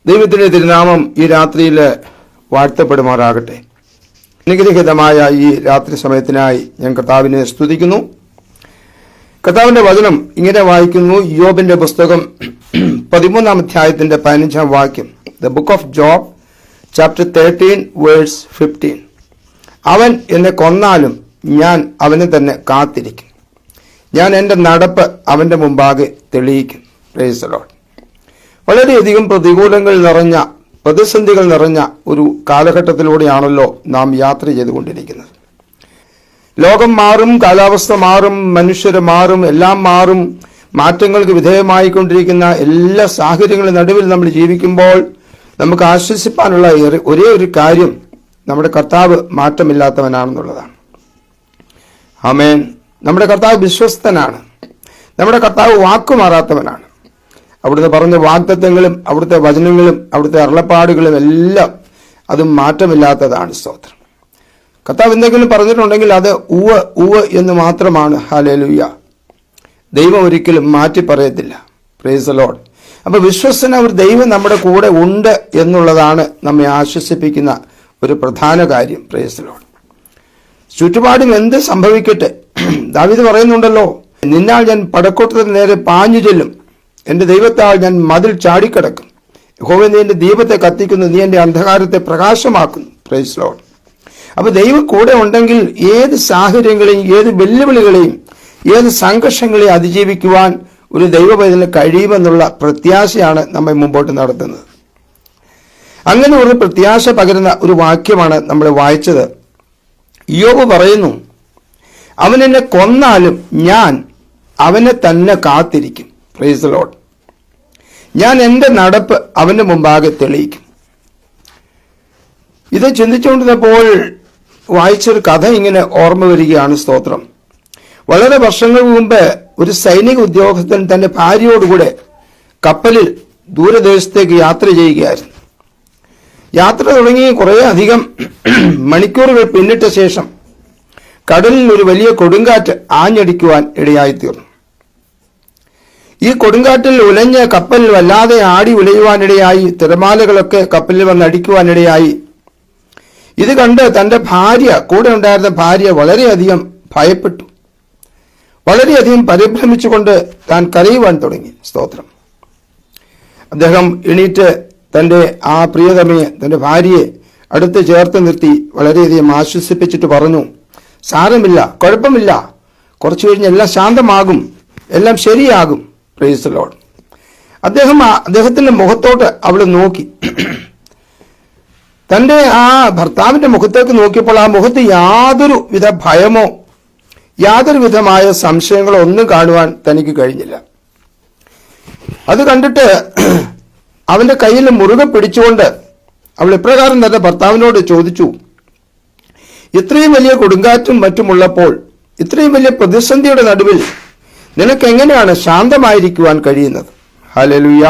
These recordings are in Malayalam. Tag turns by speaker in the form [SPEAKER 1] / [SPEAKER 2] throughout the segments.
[SPEAKER 1] ദൈവത്തിൻ്റെ തിരുനാമം ഈ രാത്രിയിൽ വാഴ്ത്തപ്പെടുമാറാകട്ടെ. അനുഗ്രഹീതമായ ഈ രാത്രി സമയത്തിനായി ഞാൻ കർത്താവിനെ സ്തുതിക്കുന്നു. കർത്താവിൻ്റെ വചനം ഇങ്ങനെ വായിക്കുന്നു. യോബിന്റെ പുസ്തകം 13-ാം അധ്യായത്തിന്റെ 15-ാം വാക്യം. The book of Job chapter 13 verse 15. അവൻ എന്നെ കൊന്നാലും ഞാൻ അവനെ തന്നെ കാത്തിരിക്കും, ഞാൻ എൻ്റെ നടപ്പ് അവൻ്റെ മുമ്പാകെ തെളിയിക്കും. Price the Lord. വളരെയധികം പ്രതികൂലങ്ങൾ നിറഞ്ഞ, പ്രതിസന്ധികൾ നിറഞ്ഞ ഒരു കാലഘട്ടത്തിലൂടെയാണല്ലോ നാം യാത്ര ചെയ്തുകൊണ്ടിരിക്കുന്നത്. ലോകം മാറും, കാലാവസ്ഥ മാറും, മനുഷ്യർ മാറും, എല്ലാം മാറും. മാറ്റങ്ങൾക്ക് വിധേയമായിക്കൊണ്ടിരിക്കുന്ന എല്ലാ സാഹചര്യങ്ങളുടെ നടുവിൽ നമ്മൾ ജീവിക്കുമ്പോൾ നമുക്ക് ആശ്വസിപ്പാനുള്ള ഒരേ ഒരു കാര്യം നമ്മുടെ കർത്താവ് മാറ്റമില്ലാത്തവനാണെന്നുള്ളതാണ്. ആമേൻ. നമ്മുടെ കർത്താവ് വിശ്വസ്തനാണ്. നമ്മുടെ കർത്താവ് വാക്കുമാറാത്തവനാണ്. അവിടുന്ന് പറഞ്ഞ വാഗ്ദത്തങ്ങളും അവിടുത്തെ വചനങ്ങളും അവിടുത്തെ അരുളപ്പാടുകളും എല്ലാം അതും മാറ്റമില്ലാത്തതാണ്. സ്തോത്രം. കർത്താവ് എന്തെങ്കിലും പറഞ്ഞിട്ടുണ്ടെങ്കിൽ അത് ഉവ്വ് ഉവ്വ് എന്ന് മാത്രമാണ്. ഹല്ലേലൂയ. ദൈവം ഒരിക്കലും മാറ്റി പറയത്തില്ല. Price the Lord. അപ്പൊ വിശ്വസന ഒരു ദൈവം നമ്മുടെ കൂടെ ഉണ്ട് എന്നുള്ളതാണ് നമ്മെ ആശ്വസിപ്പിക്കുന്ന ഒരു പ്രധാന കാര്യം. Price the Lord. ചുറ്റുപാടും എന്ത് സംഭവിക്കട്ടെ, ദാവീദ് പറയുന്നുണ്ടല്ലോ, നിന്നാൽ ഞാൻ പടക്കോട്ടത്തിന് നേരെ പാഞ്ഞു ചെല്ലും, എൻ്റെ ദൈവത്താൽ ഞാൻ മതിൽ ചാടിക്കിടക്കും. യഹോവേ, നീ എൻ്റെ ദീപത്തെ കത്തിക്കുന്നു, നീ എൻ്റെ അന്ധകാരത്തെ പ്രകാശമാക്കുന്നു. Praise the Lord. അപ്പൊ ദൈവം കൂടെ ഉണ്ടെങ്കിൽ ഏത് സാഹചര്യങ്ങളെയും, ഏത് വെല്ലുവിളികളെയും, ഏത് സംഘർഷങ്ങളെയും അതിജീവിക്കുവാൻ ഒരു ദൈവപൈതലിന് കഴിയുമെന്നുള്ള പ്രത്യാശയാണ് നമ്മെ മുമ്പോട്ട് നടത്തുന്നത്. അങ്ങനെ ഒരു പ്രത്യാശ പകരുന്ന ഒരു വാക്യമാണ് നമ്മൾ വായിച്ചത്. യോബ് പറയുന്നു, അവൻ എന്നെ കൊന്നാലും ഞാൻ അവനെ തന്നെ കാത്തിരിക്കും. Price the Lord. ഞാൻ എൻ്റെ നടപ്പ് അവൻ്റെ മുമ്പാകെ തെളിയിക്കും. ഇത് ചിന്തിച്ചുകൊണ്ടിരുന്നപ്പോൾ വായിച്ചൊരു കഥ ഇങ്ങനെ ഓർമ്മ വരികയാണ്. സ്തോത്രം. വളരെ വർഷങ്ങൾക്ക് മുമ്പ് ഒരു സൈനിക ഉദ്യോഗസ്ഥൻ തന്റെ ഭാര്യയോടുകൂടെ കപ്പലിൽ ദൂരദേശത്തേക്ക് യാത്ര ചെയ്യുകയായിരുന്നു. യാത്ര തുടങ്ങി കുറേ അധികം മണിക്കൂറുകൾ പിന്നിട്ട ശേഷം കടലിൽ ഒരു വലിയ കൊടുങ്കാറ്റ് ആഞ്ഞടിക്കുവാൻ ഇടയായിത്തീർന്നു. ഈ കൊടുങ്കാറ്റിൽ ഉലഞ്ഞ കപ്പൽ വല്ലാതെ ആടി ഉലയുവാനിടയായി. തിരമാലകളൊക്കെ കപ്പലിൽ വന്നടിക്കുവാനിടയായി. ഇത് കണ്ട് തന്റെ ഭാര്യ, കൂടെ ഉണ്ടായിരുന്ന ഭാര്യ വളരെയധികം ഭയപ്പെട്ടു. വളരെയധികം പരിഭ്രമിച്ചുകൊണ്ട് താൻ കരയുവാൻ തുടങ്ങി. സ്തോത്രം. അദ്ദേഹം എണീറ്റ് തന്റെ ആ പ്രിയതമയെ, തന്റെ ഭാര്യയെ അടുത്ത് ചേർത്ത് നിർത്തി വളരെയധികം ആശ്വസിപ്പിച്ചിട്ട് പറഞ്ഞു, സാരമില്ല, കുഴപ്പമില്ല, കുറച്ചു കഴിഞ്ഞ് എല്ലാം ശാന്തമാകും, എല്ലാം ശരിയാകും. Price the Lord. അദ്ദേഹത്തിന്റെ മുഖത്തോട്ട് അവൾ നോക്കി. തന്റെ ആ ഭർത്താവിന്റെ മുഖത്തേക്ക് നോക്കിയപ്പോൾ ആ മുഖത്ത് യാതൊരു വിധ ഭയമോ യാതൊരു വിധമായ സംശയങ്ങളോ ഒന്നും കാണുവാൻ തനിക്ക് കഴിഞ്ഞില്ല. അത് കണ്ടിട്ട് അവന്റെ കയ്യിൽ മുറുകെ പിടിച്ചുകൊണ്ട് അവൾ ഇപ്രകാരം തന്നെ ഭർത്താവിനോട് ചോദിച്ചു, ഇത്രയും വലിയ കൊടുങ്കാറ്റും മറ്റുമുള്ളപ്പോൾ, ഇത്രയും വലിയ പ്രതിസന്ധിയുടെ നടുവിൽ നിനക്ക് എങ്ങനെയാണ് ശാന്തമായിരിക്കുവാൻ കഴിയുന്നത്? ഹല്ലേലൂയ.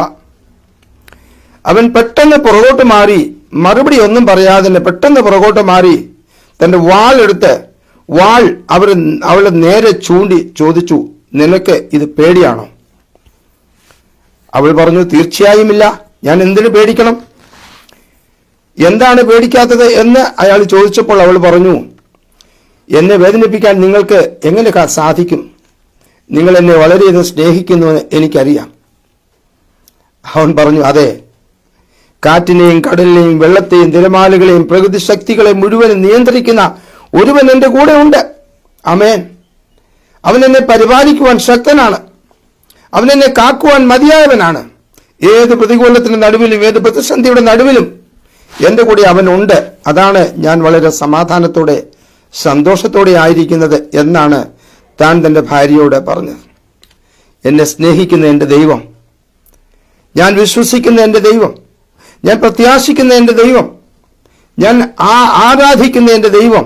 [SPEAKER 1] അവൻ പെട്ടെന്ന് പുറകോട്ട് മാറി, മറുപടി ഒന്നും പറയാതെ പെട്ടെന്ന് പുറകോട്ട് മാറി തന്റെ വാൾ അവളെ നേരെ ചൂണ്ടി ചോദിച്ചു, നിനക്ക് ഇത് പേടിയാണോ? അവൾ പറഞ്ഞു, തീർച്ചയായും ഇല്ല, ഞാൻ എന്തിനു പേടിക്കണം? എന്താണ് പേടിക്കാത്തത് എന്ന് അയാൾ ചോദിച്ചപ്പോൾ അവൾ പറഞ്ഞു, എന്നെ വേദനിപ്പിക്കാൻ നിങ്ങൾക്ക് എങ്ങനെ സാധിക്കും? നിങ്ങൾ എന്നെ വളരെയധികം സ്നേഹിക്കുന്നുവെന്ന് എനിക്കറിയാം. അവൻ പറഞ്ഞു, അതെ, കാറ്റിനെയും കടലിനെയും വെള്ളത്തെയും തിരമാലകളെയും പ്രകൃതി ശക്തികളെ മുഴുവനും നിയന്ത്രിക്കുന്ന ഒരുവൻ എൻ്റെ കൂടെ ഉണ്ട്. ആമേൻ. അവൻ എന്നെ പരിപാലിക്കുവാൻ ശക്തനാണ്. അവൻ എന്നെ കാക്കുവാൻ മതിയായവനാണ്. ഏത് പ്രതികൂലത്തിന്റെ നടുവിലും, ഏത് പ്രതിസന്ധിയുടെ നടുവിലും എൻ്റെ കൂടെ അവനുണ്ട്. അതാണ് ഞാൻ വളരെ സമാധാനത്തോടെ, സന്തോഷത്തോടെ ആയിരിക്കുന്നത് എന്നാണ് താൻ തൻ്റെ ഭാര്യയോട് പറഞ്ഞത്. എന്നെ സ്നേഹിക്കുന്ന എൻ്റെ ദൈവം, ഞാൻ വിശ്വസിക്കുന്ന എൻ്റെ ദൈവം, ഞാൻ പ്രത്യാശിക്കുന്ന എൻ്റെ ദൈവം, ഞാൻ ആരാധിക്കുന്ന എൻ്റെ ദൈവം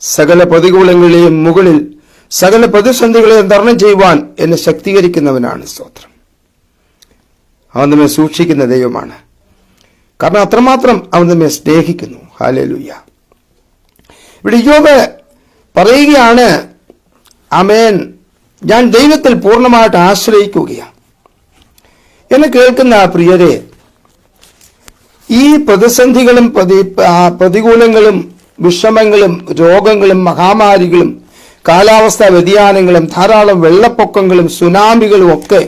[SPEAKER 1] സകല പ്രതികൂലങ്ങളെയും മുകളിൽ സകല പ്രതിസന്ധികളെയും തരണം ചെയ്യുവാൻ എന്നെ ശക്തീകരിക്കുന്നവനാണ്. സ്തോത്രം. അവൻ നമ്മെ സൂക്ഷിക്കുന്ന ദൈവമാണ്. കാരണം അത്രമാത്രം അവൻ നമ്മെ സ്നേഹിക്കുന്നു. ഹല്ലേലൂയ. ഇവിടെ യോബ് പറയുകയാണ്, ആമേൻ, ഞാൻ ദൈവത്തിൽ പൂർണ്ണമായിട്ട് ആശ്രയിക്കുകയാണ്. എന്നെ കേൾക്കുന്ന പ്രിയരെ, ഈ പ്രതിസന്ധികളും പ്രതികൂലങ്ങളും വിഷമങ്ങളും രോഗങ്ങളും മഹാമാരികളും കാലാവസ്ഥാ വ്യതിയാനങ്ങളും ധാരാളം വെള്ളപ്പൊക്കങ്ങളും സുനാമികളും ഒക്കെ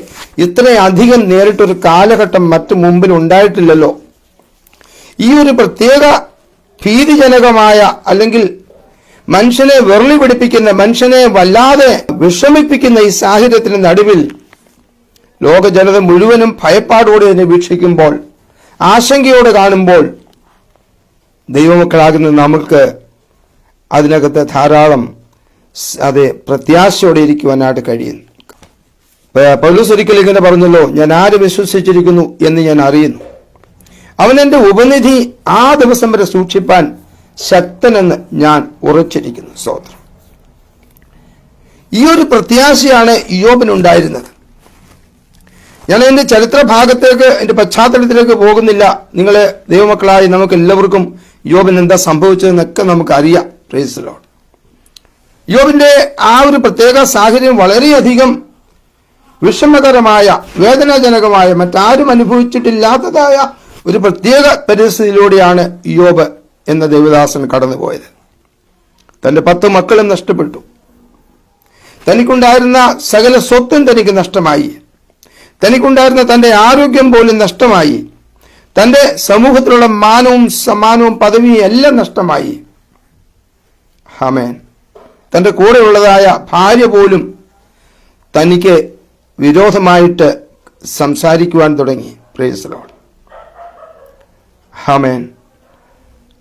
[SPEAKER 1] ഇത്രയധികം നേരിട്ടൊരു കാലഘട്ടം മറ്റു മുമ്പിൽ ഉണ്ടായിട്ടില്ലല്ലോ. ഈ ഒരു പ്രത്യേക ഭീതിജനകമായ അല്ലെങ്കിൽ മനുഷ്യനെ വെറുളി പിടിപ്പിക്കുന്ന, മനുഷ്യനെ വല്ലാതെ വിഷമിപ്പിക്കുന്ന ഈ സാഹചര്യത്തിന് നടുവിൽ ലോക ജനത മുഴുവനും ഭയപ്പാടോടെ അതിനെ വീക്ഷിക്കുമ്പോൾ, ആശങ്കയോടെ കാണുമ്പോൾ, ദൈവമക്കളാകുന്ന നമുക്ക് അതിനകത്ത് ധാരാളം പ്രത്യാശയോടെ ഇരിക്കുവാനായിട്ട് കഴിയുന്നു. പൗലോസ് ഒരിക്കൽ ഇങ്ങനെ പറഞ്ഞല്ലോ, ഞാൻ ആര് വിശ്വസിച്ചിരിക്കുന്നു എന്ന് ഞാൻ അറിയുന്നു, അവൻ എൻ്റെ ഉപനിധി ആ ദിവസം വരെ സൂക്ഷിപ്പാൻ ശക്തനെന്ന് ഞാൻ ഉറച്ചിരിക്കുന്നു. സ്തോത്രം. ഈ ഒരു പ്രത്യാശയാണ് ഇയ്യോബിനുണ്ടായിരുന്നത്. ഞാൻ എൻ്റെ ചരിത്ര ഭാഗത്തേക്ക്, എൻ്റെ പശ്ചാത്തലത്തിലേക്ക് പോകുന്നില്ല. നിങ്ങളെ ദൈവമക്കളായി നമുക്ക് എല്ലാവർക്കും ഇയ്യോബിന് എന്താ സംഭവിച്ചതെന്നൊക്കെ നമുക്കറിയാം. Price the Lord. ഇയ്യോബിന്റെ ആ ഒരു പ്രത്യേക സാഹചര്യം വളരെയധികം വിഷമകരമായ, വേദനാജനകമായ, മറ്റാരും അനുഭവിച്ചിട്ടില്ലാത്തതായ ഒരു പ്രത്യേക പരിസ്ഥിതിയിലൂടെയാണ് ഇയ്യോബ് എന്ന ദേവദാസൻ കടന്നുപോയത്. തൻ്റെ 10 മക്കളും നഷ്ടപ്പെട്ടു. തനിക്കുണ്ടായിരുന്ന സകല സ്വത്തും തനിക്ക് നഷ്ടമായി. തനിക്കുണ്ടായിരുന്ന തൻ്റെ ആരോഗ്യം പോലും നഷ്ടമായി. തൻ്റെ സമൂഹത്തിലുള്ള മാനവും സമ്മാനവും പദവിയും എല്ലാം നഷ്ടമായി. ആമേൻ. തൻ്റെ കൂടെയുള്ളതായ ഭാര്യ പോലും തനിക്ക് വിരോധമായിട്ട് സംസാരിക്കുവാൻ തുടങ്ങി. Praise the Lord. ആമേൻ.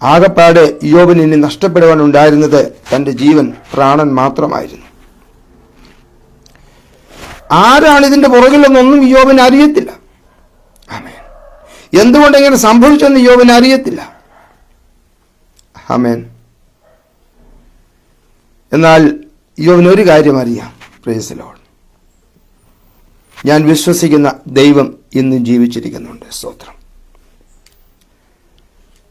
[SPEAKER 1] ആകപ്പാട് ഇയ്യോബിന് ഇനി നഷ്ടപ്പെടുവാൻ ഉണ്ടായിരുന്നത് തൻ്റെ ജീവൻ, പ്രാണൻ മാത്രമായിരുന്നു. ആരാണ് ഇതിന്റെ പുറകിലെന്നൊന്നും ഇയ്യോബിന് അറിയത്തില്ല. ആമേൻ. എന്തുകൊണ്ട് ഇങ്ങനെ സംഭവിച്ചെന്ന് ഇയ്യോബിന് അറിയത്തില്ല. ആമേൻ. എന്നാൽ ഇയ്യോബിന് ഒരു കാര്യം അറിയാം. Price the Lord. ഞാൻ വിശ്വസിക്കുന്ന ദൈവം ഇന്നും ജീവിച്ചിരിക്കുന്നുണ്ട്. സ്തോത്രം.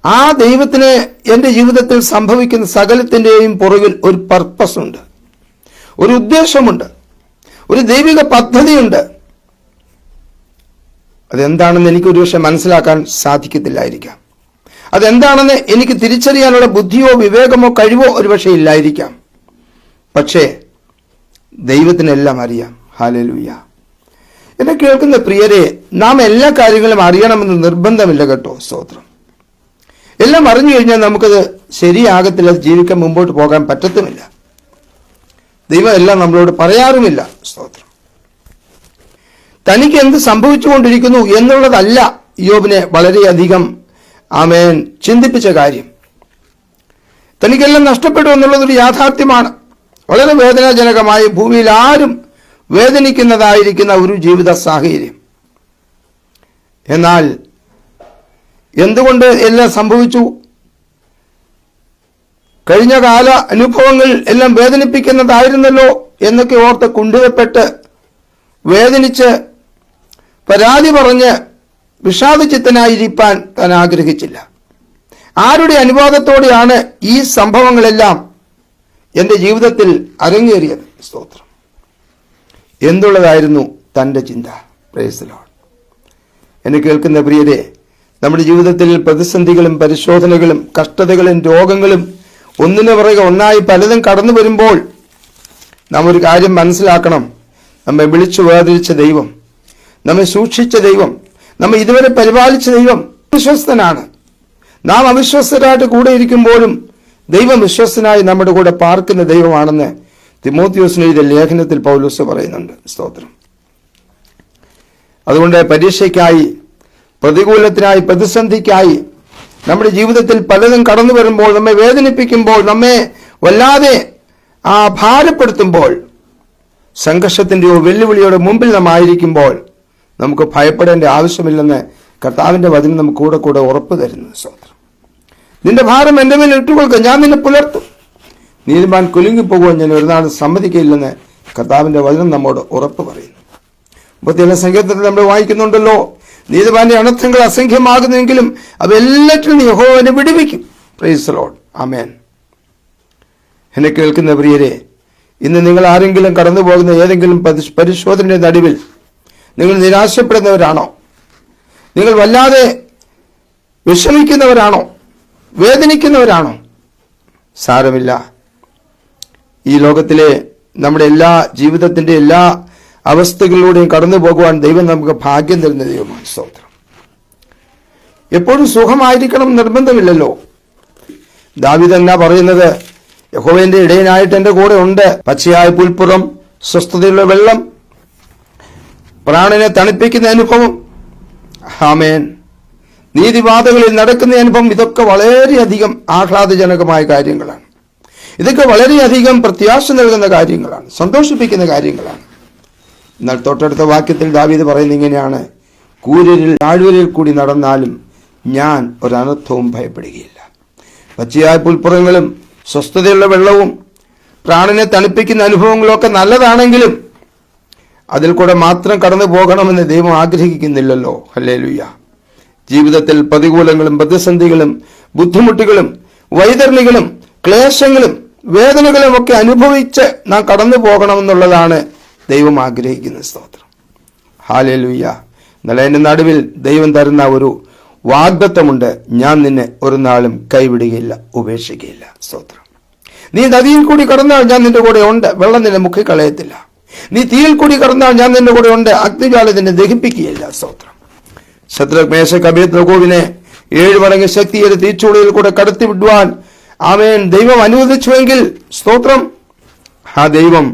[SPEAKER 1] ആ ദൈവത്തിന് എൻ്റെ ജീവിതത്തിൽ സംഭവിക്കുന്ന സകലത്തിൻ്റെയും പുറകിൽ ഒരു പർപ്പസ് ഉണ്ട്, ഒരു ഉദ്ദേശമുണ്ട്, ഒരു ദൈവിക പദ്ധതിയുണ്ട്. അതെന്താണെന്ന് എനിക്കൊരു പക്ഷെ മനസ്സിലാക്കാൻ സാധിക്കത്തില്ലായിരിക്കാം. അതെന്താണെന്ന് എനിക്ക് തിരിച്ചറിയാനുള്ള ബുദ്ധിയോ വിവേകമോ കഴിവോ ഒരുപക്ഷെ ഇല്ലായിരിക്കാം. പക്ഷേ ദൈവത്തിനെല്ലാം അറിയാം. ഹല്ലേലൂയ. എന്നെ കേൾക്കുന്ന പ്രിയരെ, നാം എല്ലാ കാര്യങ്ങളും അറിയണമെന്ന് നിർബന്ധമില്ല കേട്ടോ. സ്തോത്രം. എല്ലാം അറിഞ്ഞു കഴിഞ്ഞാൽ നമുക്കത് ശരിയാകത്തില്ല, ജീവിക്കാൻ മുമ്പോട്ട് പോകാൻ പറ്റത്തുമില്ല. ദൈവം എല്ലാം നമ്മളോട് പറയാറുമില്ല. സ്തോത്രം. തനിക്ക് എന്ത് സംഭവിച്ചുകൊണ്ടിരിക്കുന്നു എന്നുള്ളതല്ല ഇയ്യോബിനെ വളരെയധികം ആമേൻ ചിന്തിപ്പിച്ച കാര്യം. തനിക്കെല്ലാം നഷ്ടപ്പെട്ടു എന്നുള്ളതൊരു യാഥാർത്ഥ്യമാണ്. വളരെ വേദനാജനകമായി ഭൂമിയിൽ ആരും വേദനിക്കുന്നതായിരിക്കുന്ന ഒരു ജീവിത സാഹചര്യം. എന്നാൽ എന്തുകൊണ്ട് എല്ലാം സംഭവിച്ചു? കഴിഞ്ഞ കാല അനുഭവങ്ങൾ എല്ലാം വേദനിപ്പിക്കുന്നതായിരുന്നല്ലോ എന്നൊക്കെ ഓർത്ത് കുണ്ഠിതപ്പെട്ട് വേദനിച്ച് പരാതി പറഞ്ഞ് വിഷാദചിത്തനായിരിക്കാൻ താൻ ആഗ്രഹിച്ചില്ല. ആരുടെ അനുവാദത്തോടെയാണ് ഈ സംഭവങ്ങളെല്ലാം എൻ്റെ ജീവിതത്തിൽ അരങ്ങേറിയത്? സ്തോത്രം. എന്തുള്ളതായിരുന്നു തൻ്റെ ചിന്ത? Price the Lord. എന്നെ കേൾക്കുന്ന പ്രിയരെ, നമ്മുടെ ജീവിതത്തിൽ പ്രതിസന്ധികളും പരിശോധനകളും കഷ്ടതകളും രോഗങ്ങളും ഒന്നിനു പുറകെ ഒന്നായി പലതും കടന്നു വരുമ്പോൾ നാം ഒരു കാര്യം മനസ്സിലാക്കണം. നമ്മെ വിളിച്ചു വേർതിരിച്ച ദൈവം, നമ്മെ സൂക്ഷിച്ച ദൈവം, നമ്മെ ഇതുവരെ പരിപാലിച്ച ദൈവം വിശ്വസ്തനാണ്. നാം അവിശ്വസ്തരായിട്ട് കൂടെ ഇരിക്കുമ്പോഴും ദൈവം വിശ്വസ്തനായി നമ്മുടെ കൂടെ പാർക്കുന്ന ദൈവമാണെന്ന് തിമോത്തിയോസിന് എഴുതിയ ലേഖനത്തിൽ പൗലോസ് പറയുന്നുണ്ട്. സ്തോത്രം. അതുകൊണ്ട് പരീക്ഷയ്ക്കായി, പ്രതികൂലത്തിനായി, പ്രതിസന്ധിക്കായി നമ്മുടെ ജീവിതത്തിൽ പലതും കടന്നു വരുമ്പോൾ, നമ്മെ വേദനിപ്പിക്കുമ്പോൾ, നമ്മെ വല്ലാതെ ഭാരപ്പെടുത്തുമ്പോൾ, സംഘർഷത്തിൻ്റെയോ വെല്ലുവിളിയുടെ മുമ്പിൽ നാം ആയിരിക്കുമ്പോൾ നമുക്ക് ഭയപ്പെടേണ്ട ആവശ്യമില്ലെന്ന് കർത്താവിൻ്റെ വചനം നമുക്ക് കൂടെ കൂടെ ഉറപ്പ് തരുന്നു. സ്തോത്രം. നിന്റെ ഭാരം എൻ്റെ മേൽ ഇട്ടുകൊടുക്കുക, ഞാൻ നിന്നെ പുലർത്തും. നീതിമാൻ കുലുങ്ങിപ്പോകുവാൻ ഞാൻ ഒരു നാൾ സമ്മതിക്കില്ലെന്ന് കർത്താവിൻ്റെ വചനം നമ്മോട് ഉറപ്പ് പറയുന്നു. 37 സങ്കീർത്തനത്തിൽ നമ്മൾ വായിക്കുന്നുണ്ടല്ലോ, നീതിമാന്റെ അനർത്ഥങ്ങൾ അസംഖ്യമാകുന്നെങ്കിലും അവയെല്ലാറ്റിലും യഹോവനെ വിടുവിക്കും. Praise the Lord. ആമേൻ. എന്നെ കേൾക്കുന്ന പ്രിയരെ, ഇന്ന് നിങ്ങൾ ആരെങ്കിലും കടന്നു പോകുന്ന ഏതെങ്കിലും പരിശോധനയുടെ നടുവിൽ നിങ്ങൾ നിരാശപ്പെടുന്നവരാണോ? നിങ്ങൾ വല്ലാതെ വിഷമിക്കുന്നവരാണോ? വേദനിക്കുന്നവരാണോ? സാരമില്ല. ഈ ലോകത്തിലെ നമ്മുടെ എല്ലാ ജീവിതത്തിന്റെ എല്ലാ അവസ്ഥകളിലൂടെയും കടന്നു പോകുവാൻ ദൈവം നമുക്ക് ഭാഗ്യം തരുന്ന ദൈവമാണ്. സ്തോത്രം. എപ്പോഴും സുഖമായിരിക്കണം നിർബന്ധമില്ലല്ലോ. ദാവീദ് എന്നാ പറയുന്നത്? യഹോവയുടെ ഇടയനായിട്ട് എൻ്റെ കൂടെ ഉണ്ട്. പച്ചയായ പുൽപ്പുറം, സ്വസ്ഥതയുള്ള വെള്ളം, പ്രാണനെ തണുപ്പിക്കുന്ന അനുഭവം, ആമേൻ, നീതിപാതകളിൽ നടക്കുന്ന അനുഭവം, ഇതൊക്കെ വളരെയധികം ആഹ്ലാദജനകമായ കാര്യങ്ങളാണ്. ഇതൊക്കെ വളരെയധികം പ്രത്യാശ നൽകുന്ന കാര്യങ്ങളാണ്, സന്തോഷിപ്പിക്കുന്ന കാര്യങ്ങളാണ്. എന്നാൽ തൊട്ടടുത്ത വാക്യത്തിൽ ദാവീദ് പറയുന്നത് ഇങ്ങനെയാണ്: കൂരിരുൾ താഴ്വരയിൽ കൂടി നടന്നാലും ഞാൻ ഒരനർത്ഥവും ഭയപ്പെടുകയില്ല. പച്ചയായ പുൽപ്പുറങ്ങളും സ്വസ്ഥതയുള്ള വെള്ളവും പ്രാണനെ തണുപ്പിക്കുന്ന അനുഭവങ്ങളൊക്കെ നല്ലതാണെങ്കിലും അതിൽ കൂടെ മാത്രം കടന്നു പോകണമെന്ന് ദൈവം ആഗ്രഹിക്കുന്നില്ലല്ലോ. ഹല്ലേലൂയ. ജീവിതത്തിൽ പ്രതികൂലങ്ങളും പ്രതിസന്ധികളും ബുദ്ധിമുട്ടുകളും വൈതരണികളും ക്ലേശങ്ങളും വേദനകളും ഒക്കെ അനുഭവിച്ച് നാം കടന്നു പോകണമെന്നുള്ളതാണ് ദൈവം ആഗ്രഹിക്കുന്ന. സ്തോത്രം. ഹല്ലേലൂയ. എന്നാൽ അതിൻ്റെ നടുവിൽ ദൈവം തരുന്ന ഒരു വാഗ്ദത്തമുണ്ട്: ഞാൻ നിന്നെ ഒരു നാളും കൈവിടുകയില്ല, ഉപേക്ഷിക്കുകയില്ല. സ്തോത്രം. നീ നദിയിൽ കൂടി കടന്നാൽ ഞാൻ നിന്റെ കൂടെ ഉണ്ട്, വെള്ളം നിന്നെ മുക്കിക്കളയത്തില്ല. നീ തീയിൽ കൂടി കടന്നാൽ ഞാൻ നിന്റെ കൂടെ ഉണ്ട്, അഗ്നിജ്വാല നിന്നെ ദഹിപ്പിക്കുകയില്ല. സ്തോത്രം. ശദ്രക്, മേശക്, അബേദ്നെഗോവിനെ 7 മടങ്ങ് ശക്തിയുടെ തീച്ചൂളയിൽ കൂടെ കടത്തി വിടുവാൻ ആമേൻ ദൈവം അനുവദിച്ചുവെങ്കിൽ, സ്തോത്രം, ആ ദൈവം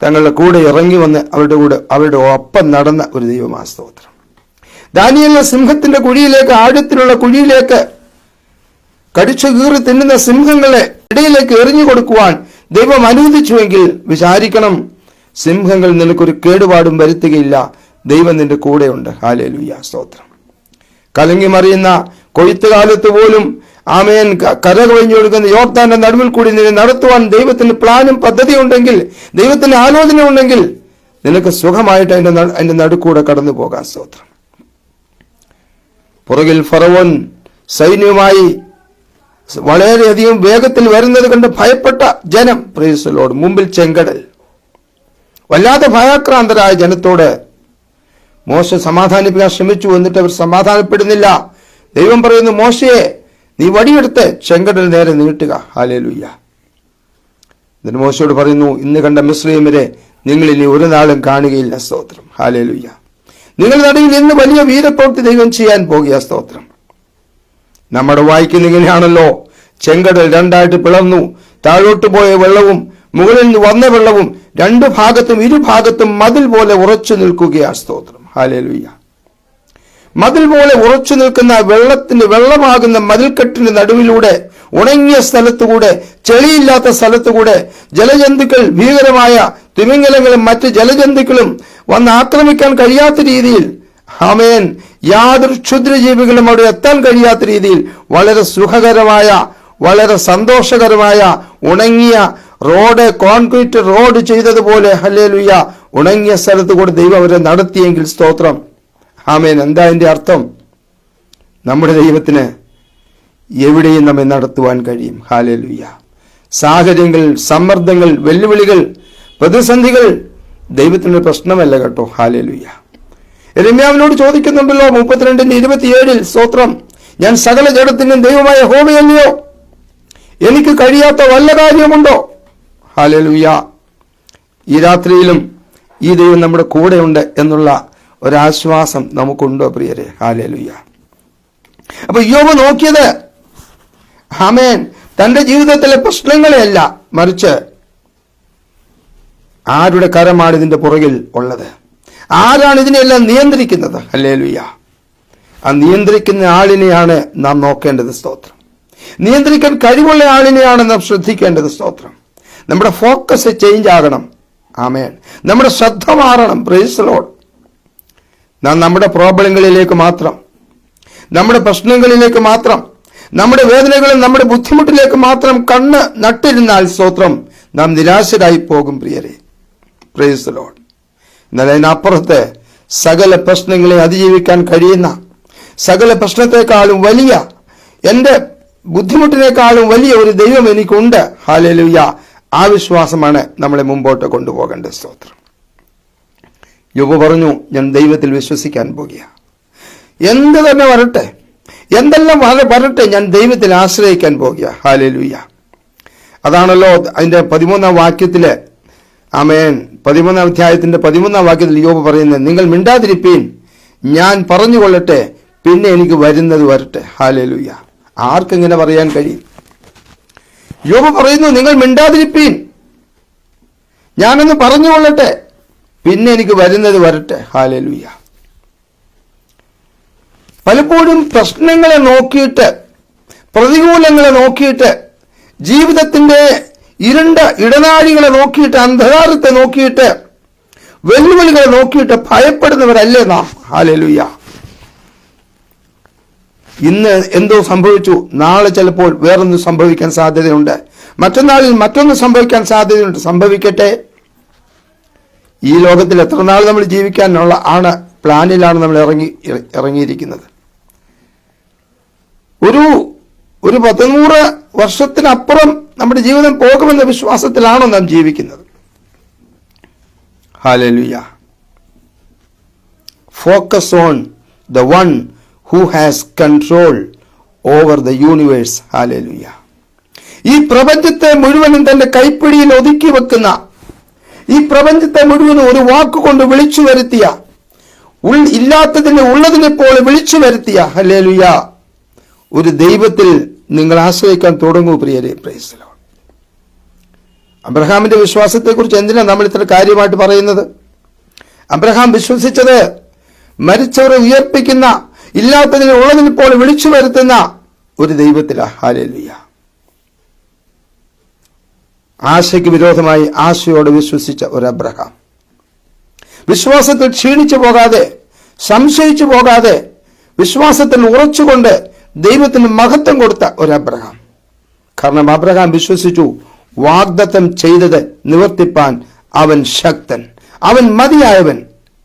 [SPEAKER 1] തങ്ങളുടെ കൂടെ ഇറങ്ങി വന്ന് അവരുടെ ഒപ്പം നടന്ന ഒരു ദൈവമാണ്. സ്തോത്രം. ദാനിയേലിനെ സിംഹത്തിന്റെ കുഴിയിലേക്ക്, ആഴത്തിലുള്ള കുഴിയിലേക്ക്, കടിച്ചു കീറി തിന്നുന്ന സിംഹങ്ങളെ ഇടയിലേക്ക് എറിഞ്ഞു കൊടുക്കുവാൻ ദൈവം അനുവദിച്ചുവെങ്കിൽ വിചാരിക്കണം, സിംഹങ്ങൾ നിനക്കൊരു കേടുപാടും വരുത്തുകയില്ല. ദൈവം നിന്റെ കൂടെയുണ്ട്. ഹല്ലേലൂയ. സ്തോത്രം. കലങ്ങി മറിയുന്ന കൊയ്ത്തുകാലത്ത് പോലും ആമേൻ കരകവിഞ്ഞു കൊടുക്കുന്ന യോർദാന്റെ നടുവിൽ കൂടി നിന്നെ നടത്തുവാൻ ദൈവത്തിന് പ്ലാനും പദ്ധതി ഉണ്ടെങ്കിൽ, ദൈവത്തിന് ആലോചന ഉണ്ടെങ്കിൽ നിനക്ക് സുഖമായിട്ട് അതിന്റെ നടുക്കൂടെ കടന്നു പോകാം. സ്തോത്രം. പുറകിൽ ഫറവോൻ സൈന്യവുമായി വളരെയധികം വേഗത്തിൽ വരുന്നത് കണ്ട് ഭയപ്പെട്ട ജനം, പ്രൈസ് ദി ലോർഡ്, മുമ്പിൽ ചെങ്കടൽ. വല്ലാതെ ഭയാക്രാന്തരായ ജനത്തോട് മോശെ സമാധാനിപ്പിക്കാൻ ശ്രമിച്ചു. എന്നിട്ട് അവർ സമാധാനപ്പെടുന്നില്ല. ദൈവം പറയുന്നു, മോശയെ നീ വടിയെടുത്ത് ചെങ്കടൽ നേരെ നീട്ടുക. ഹല്ലേലൂയ. എന്നിട്ട് മോശയോട് പറയുന്നു, ഇന്ന് കണ്ട മിസ്രയീമ്യരെ നിങ്ങൾ ഇനി ഒരു നാളും കാണുകയില്ല. സ്തോത്രം. ഹല്ലേലൂയ. നിങ്ങളുടെ നടുവിൽ ഇന്ന് വലിയ വീരപ്രവൃത്തി ദൈവം ചെയ്യാൻ പോകുക. സ്തോത്രം. നമ്മുടെ വായിക്കുന്ന ഇങ്ങനെയാണല്ലോ: ചെങ്കടൽ രണ്ടായിട്ട് പിളർന്നു, താഴോട്ട് പോയ വെള്ളവും മുകളിൽ നിന്ന് വന്ന വെള്ളവും രണ്ടു ഭാഗത്തും ഇരുഭാഗത്തും മതിൽ പോലെ ഉറച്ചു നിൽക്കുകയാണ്. സ്തോത്രം. ഹല്ലേലൂയ. മതിൽ പോലെ ഉറച്ചു നിൽക്കുന്ന വെള്ളമാകുന്ന മതിൽക്കെട്ടിന്റെ നടുവിലൂടെ, ഉണങ്ങിയ സ്ഥലത്തുകൂടെ, ചെളിയില്ലാത്ത സ്ഥലത്തുകൂടെ ജലജന്തുക്കൾ, ഭീകരമായ തിമിംഗലങ്ങളും മറ്റ് ജലജന്തുക്കളും വന്ന് ആക്രമിക്കാൻ കഴിയാത്ത രീതിയിൽ, ആമേൻ, യാതൊരു ക്ഷുദ്രജീവികളും അവിടെ എത്താൻ കഴിയാത്ത രീതിയിൽ വളരെ സുഖകരമായ, വളരെ സന്തോഷകരമായ ഉണങ്ങിയ റോഡ്, കോൺക്രീറ്റ് റോഡ് ചെയ്തതുപോലെ, ഹല്ലേലൂയ, ഉണങ്ങിയ സ്ഥലത്ത് കൂടെ ദൈവം അവരെ നടത്തിയെങ്കിൽ, സ്തോത്രം, ആമേൻ. എന്താ അതിന്റെ അർത്ഥം? നമ്മുടെ ദൈവത്തിന് എവിടെയും നമ്മെ നടത്തുവാൻ കഴിയും. ഹല്ലേലൂയ. സാഹചര്യങ്ങൾ, സമ്മർദ്ദങ്ങൾ, വെല്ലുവിളികൾ, പ്രതിസന്ധികൾ ദൈവത്തിന് പ്രശ്നമല്ല കേട്ടോ. ഹല്ലേലൂയ. യിരെമ്യാവിനോട് ചോദിക്കുന്നുണ്ടല്ലോ 32:27, സ്തോത്രം, ഞാൻ സകല ജഡത്തിനും ദൈവമായ യഹോവയല്ലയോ? എനിക്ക് കഴിയാത്ത വല്ല കാര്യമുണ്ടോ? ഹല്ലേലൂയ. ഈ രാത്രിയിലും ഈ ദൈവം നമ്മുടെ കൂടെയുണ്ട് എന്നുള്ള ഒരാശ്വാസം നമുക്കുണ്ടോ പ്രിയരെ? ഹല്ലേലൂയ. അപ്പൊ യോബ് നോക്കിയത്, ആമേൻ, തന്റെ ജീവിതത്തിലെ പ്രശ്നങ്ങളെയല്ല, മറിച്ച് ആരുടെ കരമാണ് ഇതിന്റെ പുറകിൽ ഉള്ളത്? ആരാണ് ഇതിനെല്ലാം നിയന്ത്രിക്കുന്നത്? ഹല്ലേലൂയ. ആ നിയന്ത്രിക്കുന്ന ആളിനെയാണ് നാം നോക്കേണ്ടത്. സ്തോത്രം. നിയന്ത്രിക്കാൻ കഴിവുള്ള ആളിനെയാണ് നാം ശ്രദ്ധിക്കേണ്ടത്. സ്തോത്രം. നമ്മുടെ ഫോക്കസ് ചേഞ്ച് ആകണം. ആമേൻ. നമ്മുടെ ശ്രദ്ധ മാറണം. Price the Lord. നാം നമ്മുടെ പ്രോബ്ലങ്ങളിലേക്ക് മാത്രം, നമ്മുടെ പ്രശ്നങ്ങളിലേക്ക് മാത്രം, നമ്മുടെ വേദനകളും നമ്മുടെ ബുദ്ധിമുട്ടിലേക്ക് മാത്രം കണ്ണ് നട്ടിരുന്നാൽ, സ്തോത്രം, നാം നിരാശരായി പോകും പ്രിയരെ. Price the Lord. എന്നാൽ അതിനപ്പുറത്ത് സകല പ്രശ്നങ്ങളെ അതിജീവിക്കാൻ കഴിയുന്ന, സകല പ്രശ്നത്തെക്കാളും വലിയ, എൻ്റെ ബുദ്ധിമുട്ടിനേക്കാളും വലിയ ഒരു ദൈവം എനിക്കുണ്ട്. ഹല്ലേലൂയ. ആ വിശ്വാസമാണ് നമ്മളെ മുമ്പോട്ട് കൊണ്ടുപോകേണ്ടത്. സ്തോത്രം. യോബ് പറഞ്ഞു, ഞാൻ ദൈവത്തിൽ വിശ്വസിക്കാൻ പോകുക. എന്ത് തന്നെ വരട്ടെ, എന്തെല്ലാം വരട്ടെ, ഞാൻ ദൈവത്തിൽ ആശ്രയിക്കാൻ പോകുക. ഹല്ലേലൂയ. അതാണല്ലോ അതിന്റെ 13-ാം വാക്യത്തില്, ആമേൻ, 13-ാം അധ്യായത്തിന്റെ 13-ാം വാക്യത്തിൽ യോബ് പറയുന്നത്, നിങ്ങൾ മിണ്ടാതിരിപ്പീൻ, ഞാൻ പറഞ്ഞുകൊള്ളട്ടെ, പിന്നെ എനിക്ക് വരുന്നത് വരട്ടെ. ഹല്ലേലൂയ. ആർക്കെങ്ങനെ പറയാൻ കഴിയും? യോബ് പറയുന്നു, നിങ്ങൾ മിണ്ടാതിരിപ്പീൻ, ഞാനൊന്ന് പറഞ്ഞുകൊള്ളട്ടെ, പിന്നെ എനിക്ക് വരുന്നത് വരട്ടെ. ഹല്ലേലൂയ. പലപ്പോഴും പ്രശ്നങ്ങളെ നോക്കിയിട്ട്, പ്രതികൂലങ്ങളെ നോക്കിയിട്ട്, ജീവിതത്തിന്റെ ഇരുണ്ട ഇടനാഴികളെ നോക്കിയിട്ട്, അന്ധകാരത്തെ നോക്കിയിട്ട്, വെല്ലുവിളികളെ നോക്കിയിട്ട് ഭയപ്പെടുന്നവരല്ലേ നാം? ഹല്ലേലൂയ. ഇന്ന് എന്തോ സംഭവിച്ചു, നാളെ ചിലപ്പോൾ വേറൊന്ന് സംഭവിക്കാൻ സാധ്യതയുണ്ട്, മറ്റന്നാളിൽ മറ്റൊന്ന് സംഭവിക്കാൻ സാധ്യതയുണ്ട്. സംഭവിക്കട്ടെ. ഈ ലോകത്തിൽ എത്ര നാൾ നമ്മൾ ജീവിക്കാനുള്ള പ്ലാനിലാണ് നമ്മൾ ഇറങ്ങിയിരിക്കുന്നത്. ഒരു 100 വർഷത്തിനപ്പുറം നമ്മുടെ ജീവിതം പോകുമെന്ന വിശ്വാസത്തിലാണോ നാം ജീവിക്കുന്നത്? Hallelujah. Focus on the one who has control over the universe. Hallelujah. ഈ പ്രപഞ്ചത്തെ മുഴുവനും തന്റെ കൈപ്പിടിയിൽ ഒതുക്കി വെക്കുന്ന, ഈ പ്രപഞ്ചത്തെ മുഴുവനും ഒരു വാക്കുകൊണ്ട് വിളിച്ചു വരുത്തിയ, ഇല്ലാത്തതിനെ ഉള്ളതിനെ പോലെ വിളിച്ചു വരുത്തിയ, ഹല്ലേലൂയ, ഒരു ദൈവത്തിൽ നിങ്ങൾ ആശ്രയിക്കാൻ തുടങ്ങൂ പ്രിയരെ. Price the Lord. അബ്രഹാമിന്റെ വിശ്വാസത്തെക്കുറിച്ച് എന്തിനാണ് നമ്മൾ ഇത്ര കാര്യമായിട്ട് പറയുന്നത്? അബ്രഹാം വിശ്വസിച്ചത് മരിച്ചവരെ ഉയർപ്പിക്കുന്ന, ഇല്ലാത്തതിനെ ഉള്ളതിനെ പോലെ വിളിച്ചു വരുത്തുന്ന ഒരു ദൈവത്തിലാണ്. ഹല്ലേലൂയ. ആശയ്ക്ക് വിരോധമായി ആശയോട് വിശ്വസിച്ച ഒരു അബ്രഹാം, വിശ്വാസത്തിൽ ക്ഷീണിച്ചു പോകാതെ, സംശയിച്ചു പോകാതെ, വിശ്വാസത്തിൽ ഉറച്ചുകൊണ്ട് ദൈവത്തിന് മഹത്വം കൊടുത്ത ഒരു അബ്രഹാം. കാരണം അബ്രഹാം വിശ്വസിച്ചു, വാഗ്ദത്തം ചെയ്തത് നിവർത്തിപ്പാൻ അവൻ ശക്തൻ, അവൻ മതിയായവൻ.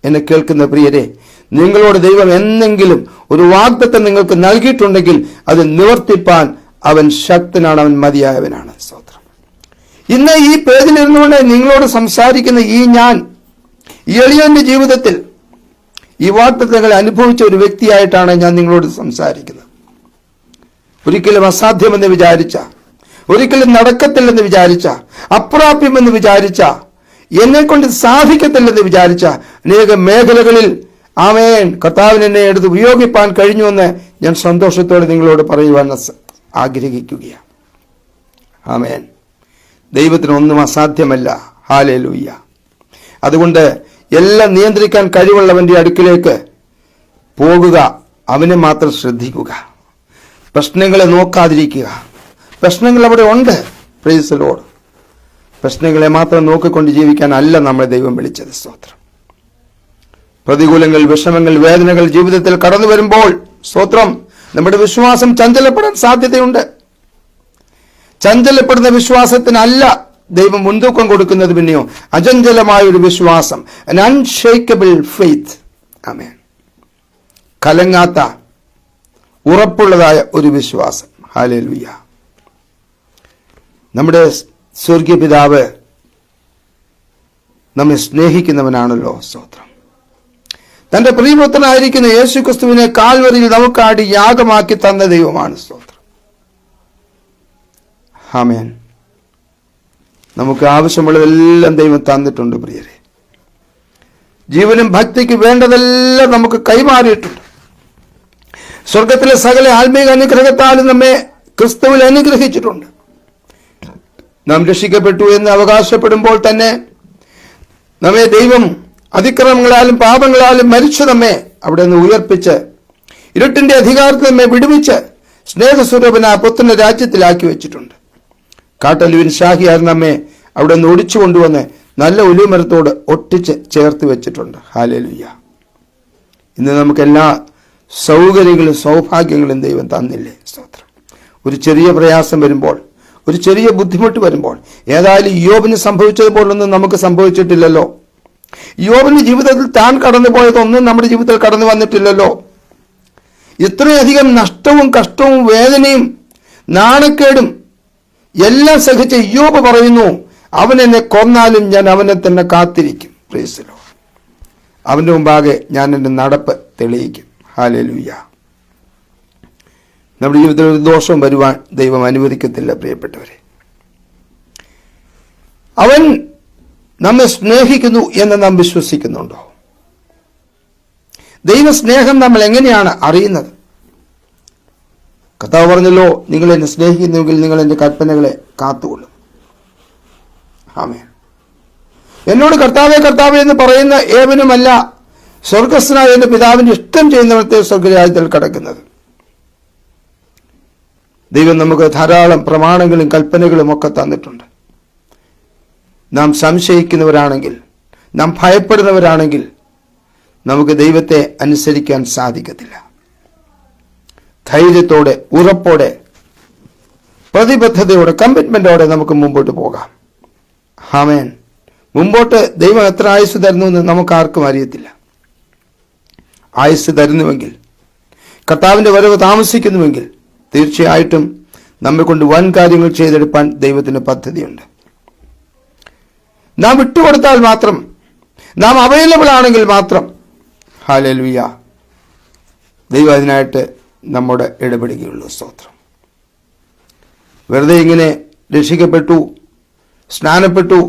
[SPEAKER 1] എന്നെ കേൾക്കുന്ന പ്രിയരെ, നിങ്ങളോട് ദൈവം എന്തെങ്കിലും ഒരു വാഗ്ദത്തം നിങ്ങൾക്ക് നൽകിയിട്ടുണ്ടെങ്കിൽ അത് നിവർത്തിപ്പാൻ അവൻ ശക്തനാണ്, അവൻ മതിയായവനാണ്. സ്തോത്രം. ഇന്ന് ഈ പേജിലിരുന്നുകൊണ്ട് നിങ്ങളോട് സംസാരിക്കുന്ന ഞാൻ, ഈ എളിയന്റെ ജീവിതത്തിൽ ഈ വാഗ്ദത്തങ്ങളെ അനുഭവിച്ച ഒരു വ്യക്തിയായിട്ടാണ് ഞാൻ നിങ്ങളോട് സംസാരിക്കുന്നത്. ഒരിക്കലും അസാധ്യമെന്ന് വിചാരിച്ച, ഒരിക്കലും നടക്കത്തില്ലെന്ന് വിചാരിച്ച, അപ്രാപ്യമെന്ന് വിചാരിച്ച, എന്നെ കൊണ്ട് സാധിക്കത്തില്ലെന്ന് വിചാരിച്ച അനേക മേഖലകളിൽ ആമേൻ കർത്താവിന് എന്നെ എടുത്ത് ഉപയോഗിപ്പാൻ കഴിഞ്ഞുവെന്ന് ഞാൻ സന്തോഷത്തോടെ നിങ്ങളോട് പറയുവാൻ ആഗ്രഹിക്കുകയാണ്. ആമേൻ. ദൈവത്തിനൊന്നും അസാധ്യമല്ല. ഹല്ലേലൂയ. അതുകൊണ്ട് എല്ലാം നിയന്ത്രിക്കാൻ കഴിവുള്ളവന്റെ അടുക്കിലേക്ക് പോകുക, അവനെ മാത്രം ശ്രദ്ധിക്കുക, പ്രശ്നങ്ങളെ നോക്കാതിരിക്കുക. പ്രശ്നങ്ങൾ അവിടെ ഉണ്ട്. Price the Lord. പ്രശ്നങ്ങളെ മാത്രം നോക്കിക്കൊണ്ട് ജീവിക്കാനല്ല നമ്മളെ ദൈവം വിളിച്ചത്. സ്തോത്രം. പ്രതികൂലങ്ങൾ, വിഷമങ്ങൾ, വേദനകൾ ജീവിതത്തിൽ കടന്നു വരുമ്പോൾ സ്തോത്രം, നമ്മുടെ വിശ്വാസം ചഞ്ചലപ്പെടാൻ സാധ്യതയുണ്ട്. ചഞ്ചലപ്പെടുന്ന വിശ്വാസത്തിനല്ല ദൈവം മുൻതൂക്കം കൊടുക്കുന്നത്, പിന്നെയോ അചഞ്ചലമായ ഒരു വിശ്വാസം, an unshakable faith. ആമേൻ. കലങ്ങാത്ത ഉറപ്പുള്ളതായ ഒരു വിശ്വാസം. ഹല്ലേലൂയ. നമ്മുടെ സ്വർഗീയ പിതാവ് നമ്മെ സ്നേഹിക്കുന്നവനാണല്ലോ. സ്തോത്രം. തന്റെ പ്രിയപുത്രനായിരിക്കുന്ന യേശു ക്രിസ്തുവിനെ കാൽവരിയിൽ നമുക്കായിട്ട് യാഗമാക്കി തന്ന ദൈവമാണ്. സ്തോത്രം. ആമേൻ. നമുക്ക് ആവശ്യമുള്ളതെല്ലാം ദൈവം തന്നിട്ടുണ്ട് പ്രിയരെ. ജീവനും ഭക്തിക്ക് വേണ്ടതെല്ലാം നമുക്ക് കൈമാറിയിട്ടുണ്ട്. സ്വർഗത്തിലെ സകല ആത്മീക അനുഗ്രഹത്താലും നമ്മെ ക്രിസ്തുവിൽ അനുഗ്രഹിച്ചിട്ടുണ്ട്. നാം രക്ഷിക്കപ്പെട്ടു എന്ന് അവകാശപ്പെടുമ്പോൾ തന്നെ നമ്മെ ദൈവം അതിക്രമങ്ങളാലും പാപങ്ങളാലും മരിച്ചു നമ്മെ അവിടെ നിന്ന് ഉയർപ്പിച്ച്, ഇരുട്ടിന്റെ അധികാരത്തിൽ നമ്മെ വിടുവിച്ച്, സ്നേഹസ്വരൂപന പുത്രന്റെ രാജ്യത്തിലാക്കി വെച്ചിട്ടുണ്ട്. കാട്ടലുവിൻ ഷാഹിയാർ നമ്മെ അവിടെ നിന്ന് ഒടിച്ചു കൊണ്ടുവന്ന് നല്ല ഒലിമരത്തോട് ഒട്ടിച്ച് ചേർത്ത് വെച്ചിട്ടുണ്ട്. ഹല്ലേലൂയ. ഇന്ന് നമുക്കെല്ലാ സൗകര്യങ്ങളും സൗഭാഗ്യങ്ങളും ദൈവം തന്നില്ലേ? സ്തോത്രം. ഒരു ചെറിയ പ്രയാസം വരുമ്പോൾ, ഒരു ചെറിയ ബുദ്ധിമുട്ട് വരുമ്പോൾ, ഏതായാലും യോബിന് സംഭവിച്ചതുപോലൊന്നും നമുക്ക് സംഭവിച്ചിട്ടില്ലല്ലോ. യോബിന്റെ ജീവിതത്തിൽ താൻ കടന്നു പോയതൊന്നും നമ്മുടെ ജീവിതത്തിൽ കടന്നു വന്നിട്ടില്ലല്ലോ. ഇത്രയധികം നഷ്ടവും കഷ്ടവും വേദനയും നാണക്കേടും എല്ലാം സഹിച്ച യോബ് പറയുന്നു, അവൻ എന്നെ കൊന്നാലും ഞാൻ അവനെ തന്നെ കാത്തിരിക്കും. Price the Lord. അവന്റെ മുമ്പാകെ ഞാൻ എൻ്റെ നടപ്പ് തെളിയിക്കും. ഹല്ലേലൂയ. നമ്മുടെ ജീവിതത്തിൽ ഒരു ദോഷവും വരുവാൻ ദൈവം അനുവദിക്കത്തില്ല. പ്രിയപ്പെട്ടവരെ, അവൻ നമ്മെ സ്നേഹിക്കുന്നു എന്ന് നാം വിശ്വസിക്കുന്നുണ്ടോ? ദൈവസ്നേഹം നമ്മൾ എങ്ങനെയാണ് അറിയുന്നത്? കർത്താവ് പറഞ്ഞല്ലോ, നിങ്ങൾ എന്നെ സ്നേഹിക്കുന്നുവെങ്കിൽ നിങ്ങൾ എൻ്റെ കൽപ്പനകളെ കാത്തുകൊള്ളും. ആമേൻ. എന്നോട് കർത്താവേ കർത്താവേ എന്ന് പറയുന്ന ഏവനുമല്ല സ്വർഗസ്ഥനായ എൻ്റെ പിതാവിൻ്റെ ഇഷ്ടം ചെയ്യുന്നവർക്ക് സ്വർഗരാജ്യത്തിൽ കടക്കുന്നത്. ദൈവം നമുക്ക് ധാരാളം പ്രമാണങ്ങളും കൽപ്പനകളും ഒക്കെ തന്നിട്ടുണ്ട്. നാം സംശയിക്കുന്നവരാണെങ്കിൽ, നാം ഭയപ്പെടുന്നവരാണെങ്കിൽ നമുക്ക് ദൈവത്തെ അനുസരിക്കാൻ സാധിക്കത്തില്ല. ധൈര്യത്തോടെ, ഉറപ്പോടെ, പ്രതിബദ്ധതയോടെ, കമ്മിറ്റ്മെന്റോടെ നമുക്ക് മുമ്പോട്ട് പോകാം. ആമേൻ. മുമ്പോട്ട് ദൈവം എത്ര ആയുസ് തരുന്നു എന്ന് നമുക്ക് ആർക്കും അറിയത്തില്ല. ആയുസ് തരുന്നുവെങ്കിൽ, കർത്താവിന്റെ വരവ് താമസിക്കുന്നുവെങ്കിൽ തീർച്ചയായിട്ടും നമ്മെ കൊണ്ട് വൻ കാര്യങ്ങൾ ചെയ്തെടുപ്പാൻ ദൈവത്തിന് പദ്ധതിയുണ്ട്. നാം വിട്ടുകൊടുത്താൽ മാത്രം, നാം അവൈലബിൾ ആണെങ്കിൽ മാത്രം, ഹല്ലേലൂയ, ദൈവം അതിനായിട്ട് നമ്മുടെ ഇടപെടുകയുള്ളൂ. സ്തോത്രം. വെറുതെ ഇങ്ങനെ രക്ഷിക്കപ്പെട്ടു, സ്നാനപ്പെട്ടു,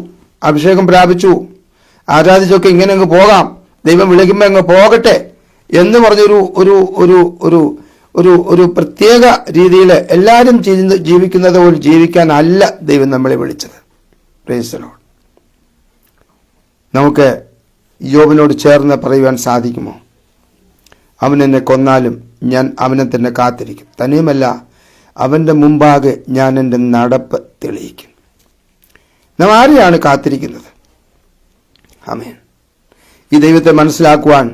[SPEAKER 1] അഭിഷേകം പ്രാപിച്ചു, ആരാധിച്ചൊക്കെ ഇങ്ങനെ അങ്ങ് പോകാം, ദൈവം വിളിക്കുമ്പോൾ അങ്ങ് പോകട്ടെ എന്ന് പറഞ്ഞൊരു ഒരു ഒരു ഒരു ഒരു ഒരു പ്രത്യേക രീതിയിൽ എല്ലാവരും ജീവിക്കുന്നത് പോലെ ജീവിക്കാനല്ല ദൈവം നമ്മളെ വിളിച്ചത്. Price the Lord. നമുക്ക് യോബിനോട് ചേർന്ന് പറയുവാൻ സാധിക്കുമോ? അവൻ എന്നെ കൊന്നാലും ഞാൻ അവനെ തന്നെ കാത്തിരിക്കും, തന്നെയുമല്ല അവൻ്റെ മുമ്പാകെ ഞാൻ എൻ്റെ നടപ്പ് തെളിയിക്കും. നാം ആരെയാണ് കാത്തിരിക്കുന്നത്? ആമേൻ. ഈ ദൈവത്തെ മനസ്സിലാക്കുവാൻ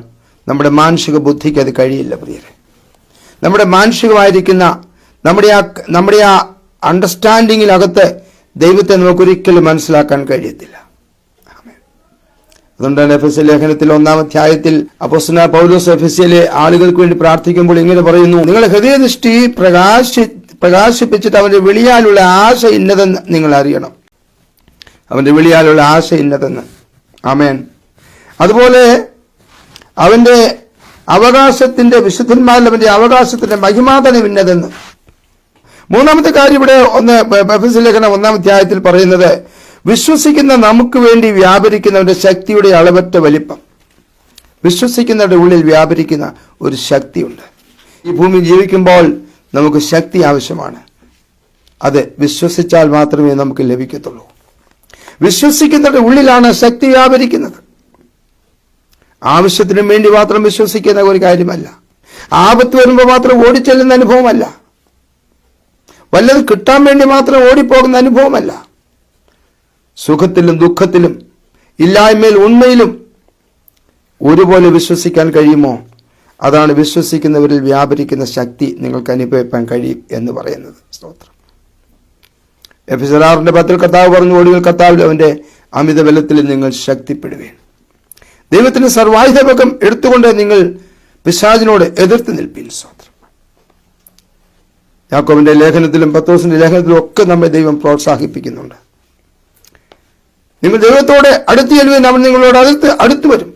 [SPEAKER 1] നമ്മുടെ മാനുഷിക ബുദ്ധിക്ക് അത് കഴിയില്ല പ്രിയരെ. നമ്മുടെ മാനുഷികമായിരിക്കുന്ന നമ്മുടെ ആ അണ്ടർസ്റ്റാൻഡിങ്ങിനകത്ത് ദൈവത്തെ നമുക്കൊരിക്കലും മനസ്സിലാക്കാൻ കഴിയത്തില്ല. അതുകൊണ്ടാണ് എഫെസ്യ ലേഖനത്തിൽ 1-ാം അധ്യായത്തിൽ അപ്പോസ്തലനായ പൗലോസ് എഫെസ്യയിലെ ആളുകൾക്ക് വേണ്ടി പ്രാർത്ഥിക്കുമ്പോൾ ഇങ്ങനെ പറയുന്നു: നിങ്ങളുടെ ഹൃദയദൃഷ്ടി പ്രകാശിപ്പിച്ചിട്ട് അവന്റെ വിളിയാലുള്ള ആശ ഇന്നതെന്ന് നിങ്ങൾ അറിയണം. അവന്റെ വിളിയാലുള്ള ആശ ഇന്നതെന്ന്. ആമേൻ. അതുപോലെ അവന്റെ അവകാശത്തിന്റെ, വിശുദ്ധന്മാരിൽ അവന്റെ അവകാശത്തിന്റെ മഹിമാതനം ഇന്നതെന്ന്. മൂന്നാമത്തെ കാര്യം ഇവിടെ എഫെസ്യ ലേഖനം 1-ാം അധ്യായത്തിൽ പറയുന്നത്, വിശ്വസിക്കുന്ന നമുക്ക് വേണ്ടി വ്യാപരിക്കുന്നവന്റെ ശക്തിയുടെ അളവറ്റ വലിപ്പം. വിശ്വസിക്കുന്നവരുടെ ഉള്ളിൽ വ്യാപരിക്കുന്ന ഒരു ശക്തിയുണ്ട്. ഈ ഭൂമി ജീവിക്കുമ്പോൾ നമുക്ക് ശക്തി ആവശ്യമാണ്. അത് വിശ്വസിച്ചാൽ മാത്രമേ നമുക്ക് ലഭിക്കത്തുള്ളൂ. വിശ്വസിക്കുന്നവരുടെ ഉള്ളിലാണ് ശക്തി വ്യാപരിക്കുന്നത്. ആവശ്യത്തിനും വേണ്ടി മാത്രം വിശ്വസിക്കുന്ന ഒരു കാര്യമല്ല. ആപത്ത് വരുമ്പോൾ മാത്രം ഓടിച്ചെല്ലുന്ന അനുഭവമല്ല. വല്ലത് കിട്ടാൻ വേണ്ടി മാത്രം ഓടിപ്പോകുന്ന അനുഭവമല്ല. സുഖത്തിലും ദുഃഖത്തിലും ഇല്ലായ്മയിൽ ഉണ്മയിലും ഒരുപോലെ വിശ്വസിക്കാൻ കഴിയുമോ? അതാണ് വിശ്വസിക്കുന്നവരിൽ വ്യാപരിക്കുന്ന ശക്തി നിങ്ങൾക്ക് അനുഭവിക്കാൻ കഴിയും എന്ന് പറയുന്നത്. സ്തോത്രം. എഫെസ്യർ 6:10 കർത്താവ് പറഞ്ഞു, ഒടുവിൽ കർത്താവിൽ അവന്റെ അമിത ബലത്തിൽ നിങ്ങൾ ശക്തിപ്പെടുവേൻ. ദൈവത്തിന്റെ സർവായുധം എടുത്തുകൊണ്ട് നിങ്ങൾ പിശാചിനോട് എതിർത്ത് നിൽപ്പീൻ. സ്തോത്രം. യാക്കോബിന്റെ ലേഖനത്തിലും പത്രോസിന്റെ ലേഖനത്തിലും ഒക്കെ നമ്മെ ദൈവം പ്രോത്സാഹിപ്പിക്കുന്നുണ്ട്. നിങ്ങൾ ദൈവത്തോടെ അടുത്ത് ചെല്ലുവാൻ അവൻ നിങ്ങളോട് അടുത്ത് വരും.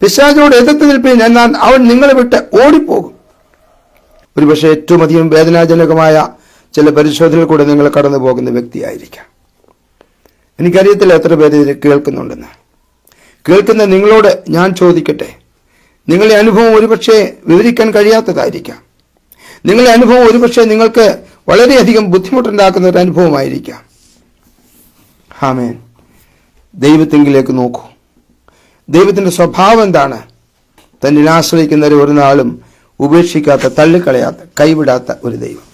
[SPEAKER 1] പിശാചിനോട് എതിർത്ത് നിൽപ്പീൻ, എന്നാൽ അവൻ നിങ്ങളെ വിട്ട് ഓടിപ്പോകും. ഒരുപക്ഷെ ഏറ്റവും അധികം വേദനാജനകമായ ചില പരിശോധനകൾ കൂടെ നിങ്ങൾ കടന്നു പോകുന്ന വ്യക്തിയായിരിക്കാം. എനിക്കറിയത്തില്ല എത്ര പേര് ഇത് കേൾക്കുന്നുണ്ടെന്ന്. കേൾക്കുന്ന നിങ്ങളോട് ഞാൻ ചോദിക്കട്ടെ, നിങ്ങളുടെ അനുഭവം ഒരുപക്ഷെ വിവരിക്കാൻ കഴിയാത്തതായിരിക്കാം. നിങ്ങളുടെ അനുഭവം ഒരുപക്ഷെ നിങ്ങൾക്ക് വളരെയധികം ബുദ്ധിമുട്ടുണ്ടാക്കുന്ന ഒരു അനുഭവമായിരിക്കാം. ആമേൻ. ദൈവത്തെങ്കിലേക്ക് നോക്കൂ. ദൈവത്തിന്റെ സ്വഭാവം എന്താണ്? തന്നിൽ ആശ്രയിക്കുന്നവരെ ഒരു നാളും ഉപേക്ഷിക്കാത്ത, തള്ളിക്കളയാത്ത, കൈവിടാത്ത ഒരു ദൈവം.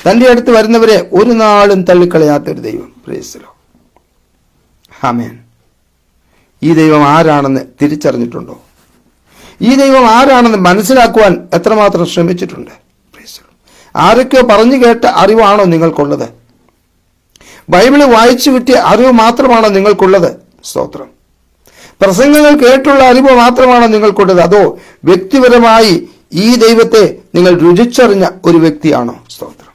[SPEAKER 1] തന്റെ അടുത്ത് വരുന്നവരെ ഒരു നാളും തള്ളിക്കളയാത്ത ഒരു ദൈവം. Praise the Lord. ആമേൻ. ഈ ദൈവം ആരാണെന്ന് തിരിച്ചറിഞ്ഞിട്ടുണ്ടോ? ഈ ദൈവം ആരാണെന്ന് മനസ്സിലാക്കുവാൻ എത്രമാത്രം ശ്രമിച്ചിട്ടുണ്ട്? Price the Lord. ആരൊക്കെയോ പറഞ്ഞു കേട്ട അറിവാണോ നിങ്ങൾക്കുള്ളത്? ബൈബിള് വായിച്ചു കിട്ടിയ അറിവ് മാത്രമാണോ നിങ്ങൾക്കുള്ളത്? സ്തോത്രം. പ്രസംഗങ്ങൾ കേട്ടുള്ള അറിവ് മാത്രമാണോ നിങ്ങൾക്കുള്ളത്? അതോ വ്യക്തിപരമായി ഈ ദൈവത്തെ നിങ്ങൾ രുചിച്ചറിഞ്ഞ ഒരു വ്യക്തിയാണോ? സ്തോത്രം.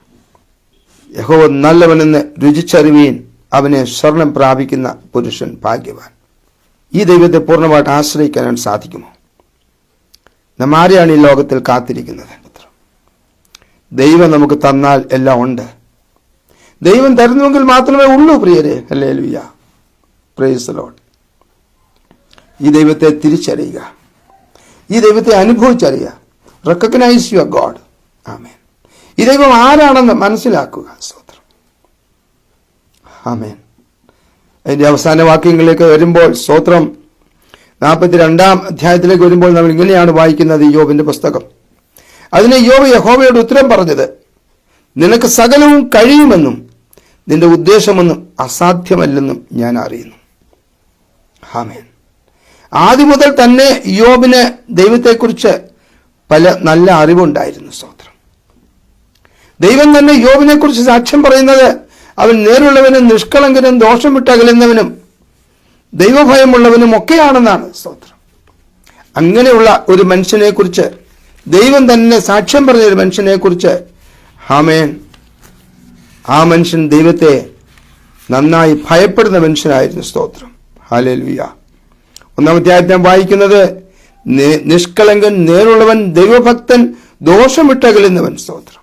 [SPEAKER 1] യഹോവ നല്ലവനെന്ന് രുചിച്ചറിവീൻ, അവനെ സ്വർണം പ്രാപിക്കുന്ന പുരുഷൻ ഭാഗ്യവാൻ. ഈ ദൈവത്തെ പൂർണ്ണമായിട്ട് ആശ്രയിക്കാനാണ് സാധിക്കുമോ? നാം ആരെയാണ് ഈ ലോകത്തിൽ കാത്തിരിക്കുന്നത്? ദൈവം നമുക്ക് തന്നാൽ എല്ലാം ഉണ്ട്. ദൈവം തരുന്നുവെങ്കിൽ മാത്രമേ ഉള്ളൂ പ്രിയരെ. ഹല്ലേലൂയ, പ്രൈസ് ദി ലോർഡ്. ഈ ദൈവത്തെ തിരിച്ചറിയുക, ഈ ദൈവത്തെ അനുഭവിച്ചറിയുക. Recognise your God. ആമേൻ. ഈ ദൈവം ആരാണെന്ന് മനസ്സിലാക്കുക. സ്തോത്രം. ആമേൻ. അതിൻ്റെ അവസാന വാക്യങ്ങളിലേക്ക് വരുമ്പോൾ, സ്തോത്രം, 42 അധ്യായത്തിലേക്ക് വരുമ്പോൾ നമ്മൾ ഇങ്ങനെയാണ് വായിക്കുന്നത് യോബിന്റെ പുസ്തകം. അതിന് യോബ് യഹോവയോട് ഉത്തരം പറഞ്ഞത്, നിനക്ക് സകലവും കഴിയുമെന്നും നിന്റെ ഉദ്ദേശമൊന്നും അസാധ്യമല്ലെന്നും ഞാൻ അറിയുന്നു. ആമേൻ. ആദ്യം മുതൽ തന്നെ യോബിന് ദൈവത്തെക്കുറിച്ച് പല നല്ല അറിവുണ്ടായിരുന്നു. സ്തോത്രം. ദൈവം തന്നെ യോബിനെ കുറിച്ച് സാക്ഷ്യം പറയുന്നത്, അവൻ നേരുള്ളവനും നിഷ്കളങ്കനും ദോഷം വിട്ടകലുന്നവനും ദൈവഭയമുള്ളവനും ഒക്കെയാണെന്നാണ്. സ്തോത്രം. അങ്ങനെയുള്ള ഒരു മനുഷ്യനെ കുറിച്ച് ദൈവം തന്നെ സാക്ഷ്യം പറഞ്ഞ ഒരു മനുഷ്യനെ കുറിച്ച്, ആമേൻ, ആ മനുഷ്യൻ ദൈവത്തെ നന്നായി ഭയപ്പെടുന്ന മനുഷ്യനായിരുന്നു. സ്തോത്രം. ഹല്ലേലൂയ. 1-ാം അധ്യായത്തിൽ വായിക്കുന്നത്, നിഷ്കളങ്കൻ, നേരുള്ളവൻ, ദൈവഭക്തൻ, ദോഷം വിട്ടകലുന്നവൻ. സ്തോത്രം.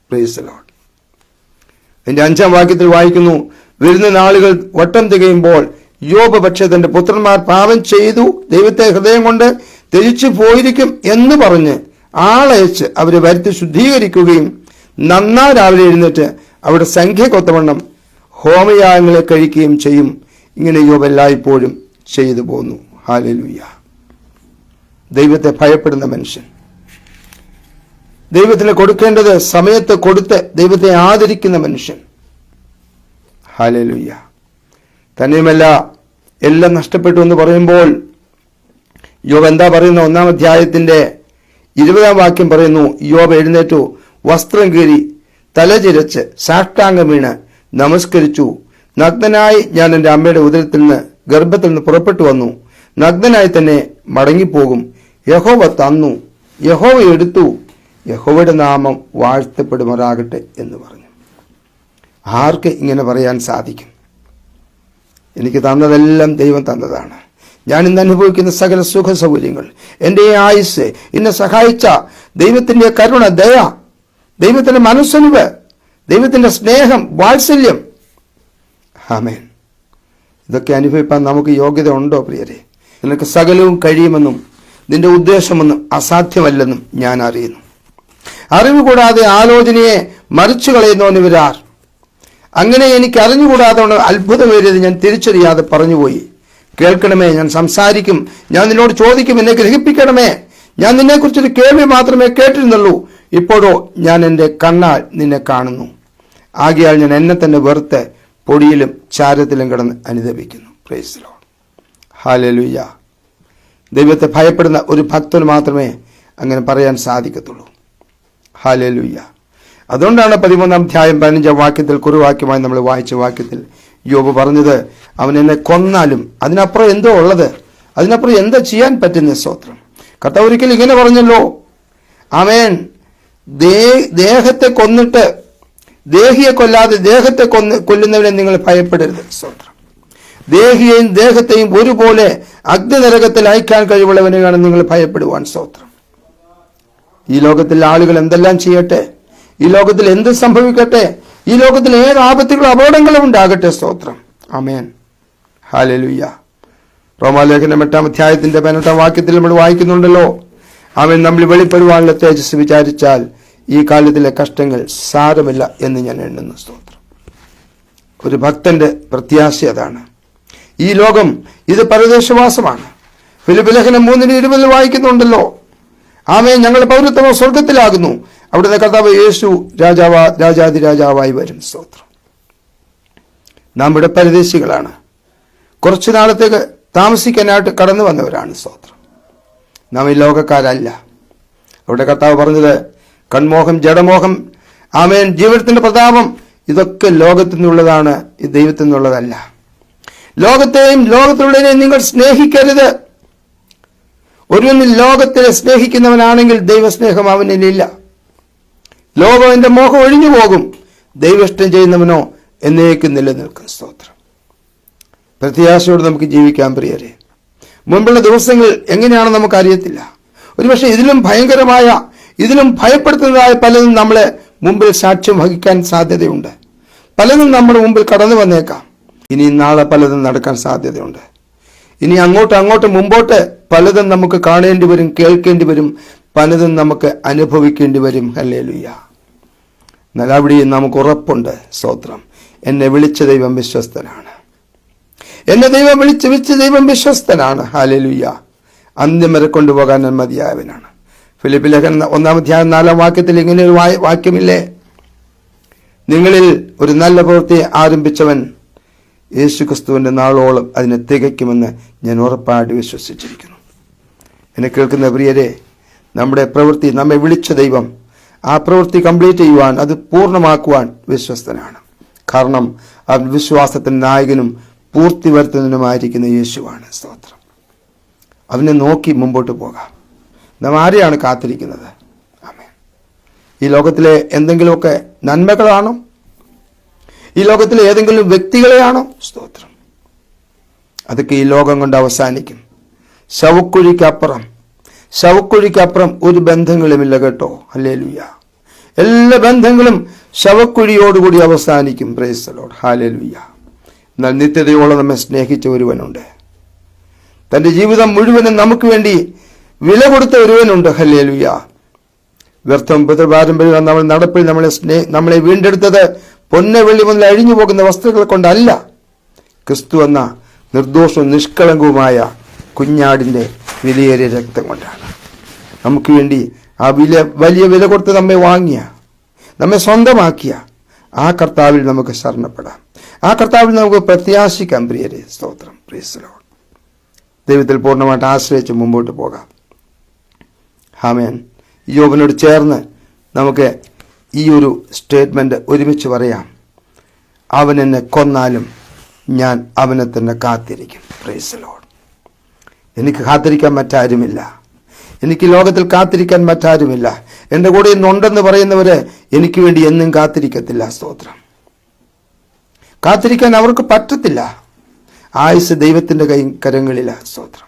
[SPEAKER 1] Price the Lord. അതിന്റെ 5-ാം വാക്യത്തിൽ വായിക്കുന്നു, വരുന്ന നാളുകൾ വട്ടം തികയുമ്പോൾ യോബ് പക്ഷേ തന്റെ പുത്രന്മാർ പാപം ചെയ്തു ദൈവത്തെ ഹൃദയം കൊണ്ട് ത്യജിച്ചു പോയിരിക്കും എന്ന് പറഞ്ഞ് ആളയച്ച് അവരെ വരുത്തി ശുദ്ധീകരിക്കുകയും നന്നാ രാവിലെ എഴുന്നേറ്റ് അവിടെ സംഖ്യക്കൊത്തവണ്ണം ഹോമയാഗങ്ങളെ കഴിക്കുകയും ചെയ്യും. ഇങ്ങനെ യോബ് എല്ലായ്പ്പോഴും ചെയ്തു പോന്നു. ഹല്ലേലൂയ. ദൈവത്തെ ഭയപ്പെടുന്ന മനുഷ്യൻ, ദൈവത്തിന് കൊടുക്കേണ്ടത് സമയത്ത് കൊടുത്ത് ദൈവത്തെ ആദരിക്കുന്ന മനുഷ്യൻ. ഹല്ലേലൂയ. തന്നെയുമല്ല, എല്ലാം നഷ്ടപ്പെട്ടു എന്ന് പറയുമ്പോൾ യോബ് എന്താ പറയുന്ന? 1-ാം അധ്യായത്തിന്റെ 20-ാം വാക്യം പറയുന്നു, യോബ് എഴുന്നേറ്റു, വസ്ത്രം കീറി, തലചിരച്ച്, സാഷ്ടാംഗം വീണ് നമസ്കരിച്ചു. നഗ്നനായി ഞാൻ എൻ്റെ അമ്മയുടെ ഉദരത്തിൽ നിന്ന്, ഗർഭത്തിൽ നിന്ന് പുറപ്പെട്ടു വന്നു. നഗ്നനായി തന്നെ മടങ്ങിപ്പോകും. യഹോവ തന്നു, യഹോവ എടുത്തു, യഹോവയുടെ നാമം വാഴ്ത്തപ്പെടുമാറാകട്ടെ എന്ന് പറഞ്ഞു. ആർക്ക് ഇങ്ങനെ പറയാൻ സാധിക്കും? എനിക്ക് തന്നതെല്ലാം ദൈവം തന്നതാണ്. ഞാൻ ഇന്ന് അനുഭവിക്കുന്ന സകല സുഖ സൗകര്യങ്ങൾ, എൻ്റെ ആയുസ്, എന്നെ സഹായിച്ച ദൈവത്തിൻ്റെ കരുണ, ദയ, ദൈവത്തിൻ്റെ മനസ്സലിവ്, ദൈവത്തിൻ്റെ സ്നേഹം, വാത്സല്യം. ആമേൻ. ഇതൊക്കെ അനുഭവിപ്പാൻ നമുക്ക് യോഗ്യത ഉണ്ടോ പ്രിയരെ? നിനക്ക് സകലവും കഴിയുമെന്നും നിന്റെ ഉദ്ദേശമൊന്നും അസാധ്യമല്ലെന്നും ഞാൻ അറിയുന്നു. അറിവ് കൂടാതെ ആലോചനയെ മറിച്ചു കളയുന്നവനിവരാർ. അങ്ങനെ എനിക്ക് അറിഞ്ഞുകൂടാതെ അത്ഭുതമേറിയത് ഞാൻ തിരിച്ചറിയാതെ പറഞ്ഞുപോയി. കേൾക്കണമേ, ഞാൻ സംസാരിക്കും, ഞാൻ നിന്നോട് ചോദിക്കും, എന്നെ ഗ്രഹിപ്പിക്കണമേ. ഞാൻ നിന്നെക്കുറിച്ചൊരു കേൾവി മാത്രമേ കേട്ടിരുന്നുള്ളൂ, ഇപ്പോഴോ ഞാൻ എൻ്റെ കണ്ണാൽ നിന്നെ കാണുന്നു. ആകയാൽ ഞാൻ എന്നെ തന്നെ വെറുത്ത് പൊടിയിലും ചാരത്തിലും കിടന്ന് അനുദപിക്കുന്നു. Praise the Lord. ഹല്ലേലൂയ. ദൈവത്തെ ഭയപ്പെടുന്ന ഒരു ഭക്തന് മാത്രമേ അങ്ങനെ പറയാൻ സാധിക്കത്തുള്ളൂ. ഹല്ലേലൂയ. അതുകൊണ്ടാണ് 13-ാം അധ്യായം 15-ാം വാക്യത്തിൽ, കുറുവാക്യമായി നമ്മൾ വായിച്ച വാക്യത്തിൽ യോബ് പറഞ്ഞത്, അവൻ എന്നെ കൊന്നാലും അതിനപ്പുറം എന്തോ ഉള്ളത്, അതിനപ്പുറം എന്താ ചെയ്യാൻ പറ്റുന്ന? സ്തോത്രം. കർത്താവ് ഒരിക്കൽ ഇങ്ങനെ പറഞ്ഞല്ലോ, ആമേൻ, ദേഹത്തെ കൊന്നിട്ട് ദേഹിയെ കൊല്ലാതെ ദേഹത്തെ കൊല്ലുന്നവനെ നിങ്ങൾ ഭയപ്പെടരുത്. സ്തോത്രം. ദേഹിയെയും ദേഹത്തെയും ഒരുപോലെ അഗ്നിനരകത്തിൽ അയക്കാൻ കഴിവുള്ളവനെയാണ് നിങ്ങൾ ഭയപ്പെടുവാൻ. സ്തോത്രം. ഈ ലോകത്തിൽ ആളുകൾ എന്തെല്ലാം ചെയ്യട്ടെ, ഈ ലോകത്തിൽ എന്ത് സംഭവിക്കട്ടെ, ഈ ലോകത്തിൽ ഏത് ആപത്തുകളും അപകടങ്ങളും ഉണ്ടാകട്ടെ. സ്തോത്രം. ആമേൻ. ഹല്ലേലൂയ. റോമാലേഖനം 8-ാം അധ്യായത്തിന്റെ 18-ാം വാക്യത്തിൽ നമ്മൾ വായിക്കുന്നുണ്ടല്ലോ, ആമേൻ, നമ്മൾ വെളിപ്പെടുവാനുള്ള തേജസ് വിചാരിച്ചാൽ ഈ കാലത്തിലെ കഷ്ടങ്ങൾ സാരമില്ല എന്ന് ഞാൻ എണ്ണുന്നു. സ്തോത്രം. ഒരു ഭക്തന്റെ പ്രത്യാശ അതാണ്. ഈ ലോകം ഇത് പരദേശവാസമാണ്. ഫിലിപ്പിലേഖനം 3:20 വായിക്കുന്നുണ്ടല്ലോ, ആമേൻ, ഞങ്ങളുടെ പൗരത്വമോ സ്വർഗത്തിലാകുന്നു, അവിടുത്തെ കർത്താവ് യേശു രാജാതിരാജാവായി വരും. സ്തോത്രം. നാം ഇവിടെ പരദേശികളാണ്, കുറച്ചു നാളത്തേക്ക് താമസിക്കാനായിട്ട് കടന്നു വന്നവരാണ്. സ്തോത്രം. നാം ഈ ലോകക്കാരല്ല. അവിടെ കർത്താവ് പറഞ്ഞത്, കൺമോഹം, ജഡമോഹം, ആമേൻ, ജീവിതത്തിന്റെ പ്രതാപം, ഇതൊക്കെ ലോകത്തിൽ നിന്നുള്ളതാണ്, ഇത് ദൈവത്തിൽ നിന്നുള്ളതല്ല. ലോകത്തെയും ലോകത്തിലുള്ളതിനെയും നിങ്ങൾ സ്നേഹിക്കരുത്. ഒരുവൻ ലോകത്തിലെ സ്നേഹിക്കുന്നവനാണെങ്കിൽ ദൈവസ്നേഹം അവനിലില്ല. ലോകത്തിന്റെ മോഹം ഒഴിഞ്ഞു പോകും, ദൈവഇഷ്ടം ചെയ്യുന്നവനോ എന്നേക്കും നിലനിൽക്കും. സ്തോത്രം. പ്രത്യാശയോട് നമുക്ക് ജീവിക്കാൻ പ്രിയരെ. മുൻപുള്ള ദിവസങ്ങൾ എങ്ങനെയാണെന്ന് നമുക്കറിയത്തില്ല. ഒരുപക്ഷെ ഇതിലും ഭയങ്കരമായ, ഇതിലും ഭയപ്പെടുത്തുന്നതായ പലതും നമ്മളെ മുമ്പിൽ സാക്ഷ്യം വഹിക്കാൻ സാധ്യതയുണ്ട്. പലതും നമ്മുടെ മുമ്പിൽ കടന്നു വന്നേക്കാം. ഇനി നാളെ പലതും നടക്കാൻ സാധ്യതയുണ്ട്. ഇനി അങ്ങോട്ട് മുമ്പോട്ട് പലതും നമുക്ക് കാണേണ്ടി വരും, കേൾക്കേണ്ടി വരും, പലതും നമുക്ക് അനുഭവിക്കേണ്ടി വരും. ഹല്ലേലൂയ. എന്നാൽ അവിടെയും നമുക്ക് ഉറപ്പുണ്ട്. സ്തോത്രം. എന്നെ വിളിച്ച ദൈവം വിശ്വസ്തനാണ്. എന്നെ ദൈവം വിളിച്ച ദൈവം വിശ്വസ്തനാണ്. ഹല്ലേലൂയ. അന്ത്യം വരെ കൊണ്ടുപോകാൻ ഞാൻ മതിയായവനാണ്. ഫിലിപ്പി ലേഖനം 1-4 ഇങ്ങനെ ഒരു വാക്യമില്ലേ? നിങ്ങളിൽ ഒരു നല്ല പ്രവൃത്തി ആരംഭിച്ചവൻ യേശുക്രിസ്തുവിന്റെ നാളോളം അതിനെ തികയ്ക്കുമെന്ന് ഞാൻ ഉറപ്പായിട്ട് വിശ്വസിച്ചിരിക്കുന്നു. എന്നെ കേൾക്കുന്ന പ്രിയരെ, നമ്മുടെ പ്രവൃത്തി, നമ്മെ വിളിച്ച ദൈവം ആ പ്രവൃത്തി കംപ്ലീറ്റ് ചെയ്യുവാൻ, അത് പൂർണ്ണമാക്കുവാൻ വിശ്വസ്തനാണ്. കാരണം ആ വിശ്വാസത്തിന്റെ നായകനും പൂർത്തി വരുത്തുന്നതിനുമായിരിക്കുന്ന യേശുവാണ്. സ്തോത്രം. അവനെ നോക്കി മുമ്പോട്ട് പോകാം. നാം ആരെയാണ് കാത്തിരിക്കുന്നത്? ആമേൻ. ഈ ലോകത്തിലെ എന്തെങ്കിലുമൊക്കെ നന്മകളാണോ? ഈ ലോകത്തിലെ ഏതെങ്കിലും വ്യക്തികളെയാണോ? സ്തോത്രം. അതൊക്കെ ഈ ലോകം കൊണ്ട് അവസാനിക്കും. ശവക്കുഴിക്കപ്പുറം ഒരു ബന്ധങ്ങളുമില്ല കേട്ടോ. ഹല്ലേലൂയ. എല്ലാ ബന്ധങ്ങളും ശവക്കുഴിയോടുകൂടി അവസാനിക്കും. Price the Lord. ഹല്ലേലൂയ. എന്നാൽ നിത്യതയോളം നമ്മെ സ്നേഹിച്ച ഒരുവനുണ്ട്. തന്റെ ജീവിതം മുഴുവനും നമുക്ക് വേണ്ടി വില കൊടുത്ത ഒരുവനുണ്ട്. ഹല്ലേലൂയ. വ്യർത്ഥം പിതൃപാരമ്പര്യം നമ്മൾ നടപ്പിൽ നമ്മളെ വീണ്ടെടുത്തത് പൊന്ന് വെള്ളി മുതൽ അഴിഞ്ഞു പോകുന്ന വസ്തുക്കളെ കൊണ്ടല്ല, ക്രിസ്തു എന്ന നിർദോഷവും നിഷ്കളങ്കവുമായ കുഞ്ഞാടിന്റെ വിലയേറിയ രക്തം കൊണ്ടാണ്. നമുക്ക് വേണ്ടി ആ വലിയ വില കൊടുത്ത് നമ്മെ വാങ്ങിയ, നമ്മെ സ്വന്തമാക്കിയ ആ കർത്താവിൽ നമുക്ക് ശരണപ്പെടാം. ആ കർത്താവിൽ നമുക്ക് പ്രത്യാശിക്കാം. പ്രിയരെ, സ്തോത്രം. Price the Lord. ദൈവത്തിൽ പൂർണ്ണമായിട്ട് ആശ്രയിച്ച് മുമ്പോട്ട് പോകാം. ആമേൻ. യോബിനോട് ചേർന്ന് നമുക്ക് ഈ ഒരു സ്റ്റേറ്റ്മെന്റ് ഒരുമിച്ച് പറയാം. അവൻ എന്നെ കൊന്നാലും ഞാൻ അവനെ തന്നെ കാത്തിരിക്കും. Price the Lord. എനിക്ക് കാത്തിരിക്കാൻ മറ്റാരുമില്ല. എനിക്ക് ലോകത്തിൽ കാത്തിരിക്കാൻ മറ്റാരുമില്ല. എൻ്റെ കൂടെ ഇന്നുണ്ടെന്ന് പറയുന്നവരെ എനിക്ക് വേണ്ടി എന്നും കാത്തിരിക്കത്തില്ല. സ്തോത്രം. കാത്തിരിക്കാൻ അവർക്ക് പറ്റത്തില്ല. ആയുസ് ദൈവത്തിന്റെ കരങ്ങളില്ല. സ്തോത്രം.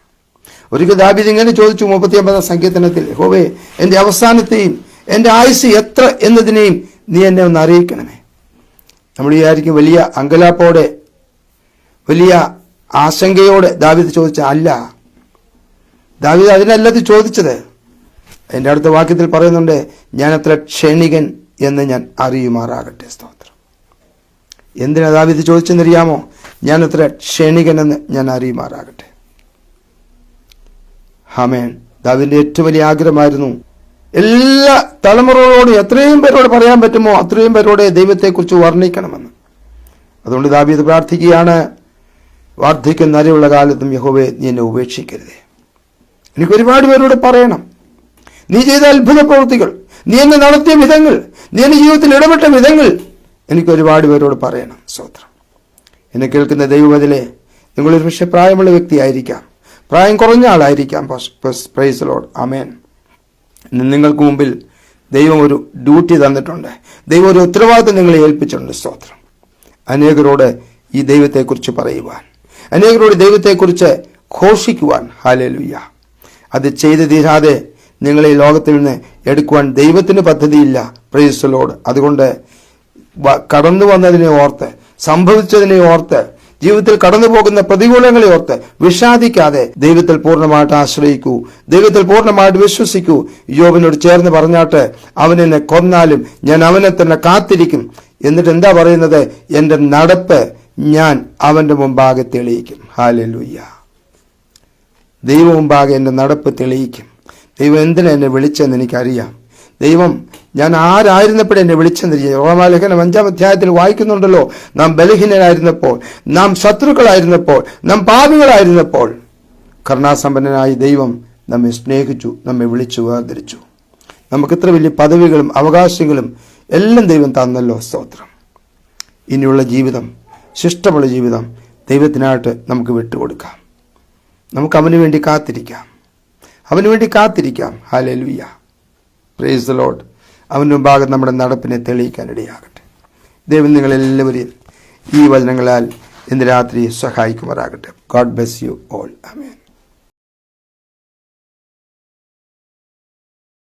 [SPEAKER 1] ഒരിക്കൽ ദാവീദ് ഇങ്ങനെ ചോദിച്ചു 39 സങ്കീർത്തനത്തിൽ, യഹോവേ, എൻ്റെ അവസാനത്തെയും എൻ്റെ ആയുസ് എത്ര എന്നതിനെയും നീ എന്നെ ഒന്ന് അറിയിക്കണമേ. നമ്മൾ വിചാരിക്കും വലിയ അങ്കലാപ്പോടെ, വലിയ ആശങ്കയോടെ ദാവീദ് ചോദിച്ച അല്ല. ദാവീദ് അതിനല്ലത് ചോദിച്ചത്. അതിൻ്റെ അടുത്ത വാക്യത്തിൽ പറയുന്നുണ്ട്, ഞാൻ അത്ര ക്ഷണികൻ എന്ന് ഞാൻ അറിയുമാറാകട്ടെ. സ്തോത്രം. എന്തിനാ ദാവീദ് ചോദിച്ചെന്നറിയാമോ? ഞാൻ അത്ര ക്ഷണികനെന്ന് ഞാൻ അറിയുമാറാകട്ടെ. ആമേൻ. ദാവീദിന്റെ ഏറ്റവും വലിയ ആഗ്രഹമായിരുന്നു എല്ലാ തലമുറകളോടും എത്രയും പേരോട് പറയാൻ പറ്റുമോ അത്രയും പേരോട് ദൈവത്തെക്കുറിച്ച് വർണ്ണിക്കണമെന്ന്. അതുകൊണ്ട് ദാവീദ് പ്രാർത്ഥിക്കുകയാണ്, വാർദ്ധക്യം നരയുള്ള കാലത്തും യഹോവേ, നീ എന്നെ ഉപേക്ഷിക്കരുതേ. എനിക്ക് ഒരുപാട് പേരോട് പറയണം. നീ ചെയ്ത അത്ഭുത പ്രവൃത്തികൾ, നീ എന്നെ നടത്തിയ വിധങ്ങൾ, നീ എന്റെ ജീവിതത്തിൽ ഇടപെട്ട വിധങ്ങൾ എനിക്ക് ഒരുപാട് പേരോട് പറയണം. സ്തോത്രം. എന്നെ കേൾക്കുന്ന ദൈവവചനേ, നിങ്ങളൊരു പക്ഷേ പ്രായമുള്ള വ്യക്തിയായിരിക്കാം, പ്രായം കുറഞ്ഞ ആളായിരിക്കാം. Praise the Lord. ആമേൻ. നിങ്ങൾക്ക് മുമ്പിൽ ദൈവം ഒരു ഡ്യൂട്ടി തന്നിട്ടുണ്ട്. ദൈവം ഒരു ഉത്തരവാദിത്വം നിങ്ങളെ ഏൽപ്പിച്ചിട്ടുണ്ട്. സ്തോത്രം. അനേകരോട് ഈ ദൈവത്തെക്കുറിച്ച് പറയുവാൻ, അനേകരോട് ദൈവത്തെക്കുറിച്ച് ഘോഷിക്കുവാൻ. ഹല്ലേലൂയ. അത് ചെയ്ത് തീരാതെ നിങ്ങളെ ഈ ലോകത്തിൽ നിന്ന് എടുക്കുവാൻ ദൈവത്തിന് പദ്ധതിയില്ല. Price the Lord. അതുകൊണ്ട് കടന്നു വന്നതിനെ ഓർത്ത്, സംഭവിച്ചതിനെ ഓർത്ത്, ജീവിതത്തിൽ കടന്നു പോകുന്ന പ്രതികൂലങ്ങളെ ഓർത്ത് വിഷാദിക്കാതെ ദൈവത്തിൽ പൂർണ്ണമായിട്ട് ആശ്രയിക്കൂ, ദൈവത്തിൽ പൂർണ്ണമായിട്ട് വിശ്വസിക്കൂ. യോബിനോട് ചേർന്ന് പറഞ്ഞാട്ട്, അവൻ എന്നെ കൊന്നാലും ഞാൻ അവനെ തന്നെ കാത്തിരിക്കും. എന്നിട്ട് എന്താ പറയുന്നത്? എൻ്റെ നടപ്പ് ഞാൻ അവന്റെ മുമ്പാകെ തെളിയിക്കും. ഹല്ലേലൂയ. ദൈവം മുമ്പാകെ എൻ്റെ നടപ്പ് തെളിയിക്കും. ദൈവം എന്തിനാ എന്നെ വിളിച്ചെന്ന് എനിക്കറിയാം. ദൈവം ഞാൻ ആരായിരുന്നപ്പോഴും എന്നെ വിളിച്ചെന്നിരിക്കുക. റോമാലേഖനം 5-ാം അധ്യായത്തിൽ വായിക്കുന്നുണ്ടല്ലോ, നാം ബലഹീനരായിരുന്നപ്പോൾ, നാം ശത്രുക്കളായിരുന്നപ്പോൾ, നാം പാപികളായിരുന്നപ്പോൾ കരുണാസമ്പന്നനായ ദൈവം നമ്മെ സ്നേഹിച്ചു, നമ്മെ വിളിച്ചു വേർതിരിച്ചു. നമുക്ക് ഇത്ര വലിയ പദവികളും അവകാശങ്ങളും എല്ലാം ദൈവം തന്നല്ലോ. സ്തോത്രം. ഇനിയുള്ള ജീവിതം, ശിഷ്ടമുള്ള ജീവിതം ദൈവത്തിനായിട്ട് നമുക്ക് വിട്ടുകൊടുക്കാം. നമുക്ക് അവന് വേണ്ടി കാത്തിരിക്കാം. അവന് വേണ്ടി കാത്തിരിക്കാം. ഹല്ലേലൂയ. Praise the Lord. അവൻ്റെ മുമ്പാകെ നമ്മുടെ നടപ്പിനെ തെളിയിക്കാനിടയാകട്ടെ. ദൈവം നിങ്ങളെല്ലാവരെയും ഈ വചനങ്ങളാൽ ഇന്ന് രാത്രി സഹായിക്കുമാറാകട്ടെ. God bless you all. Amen.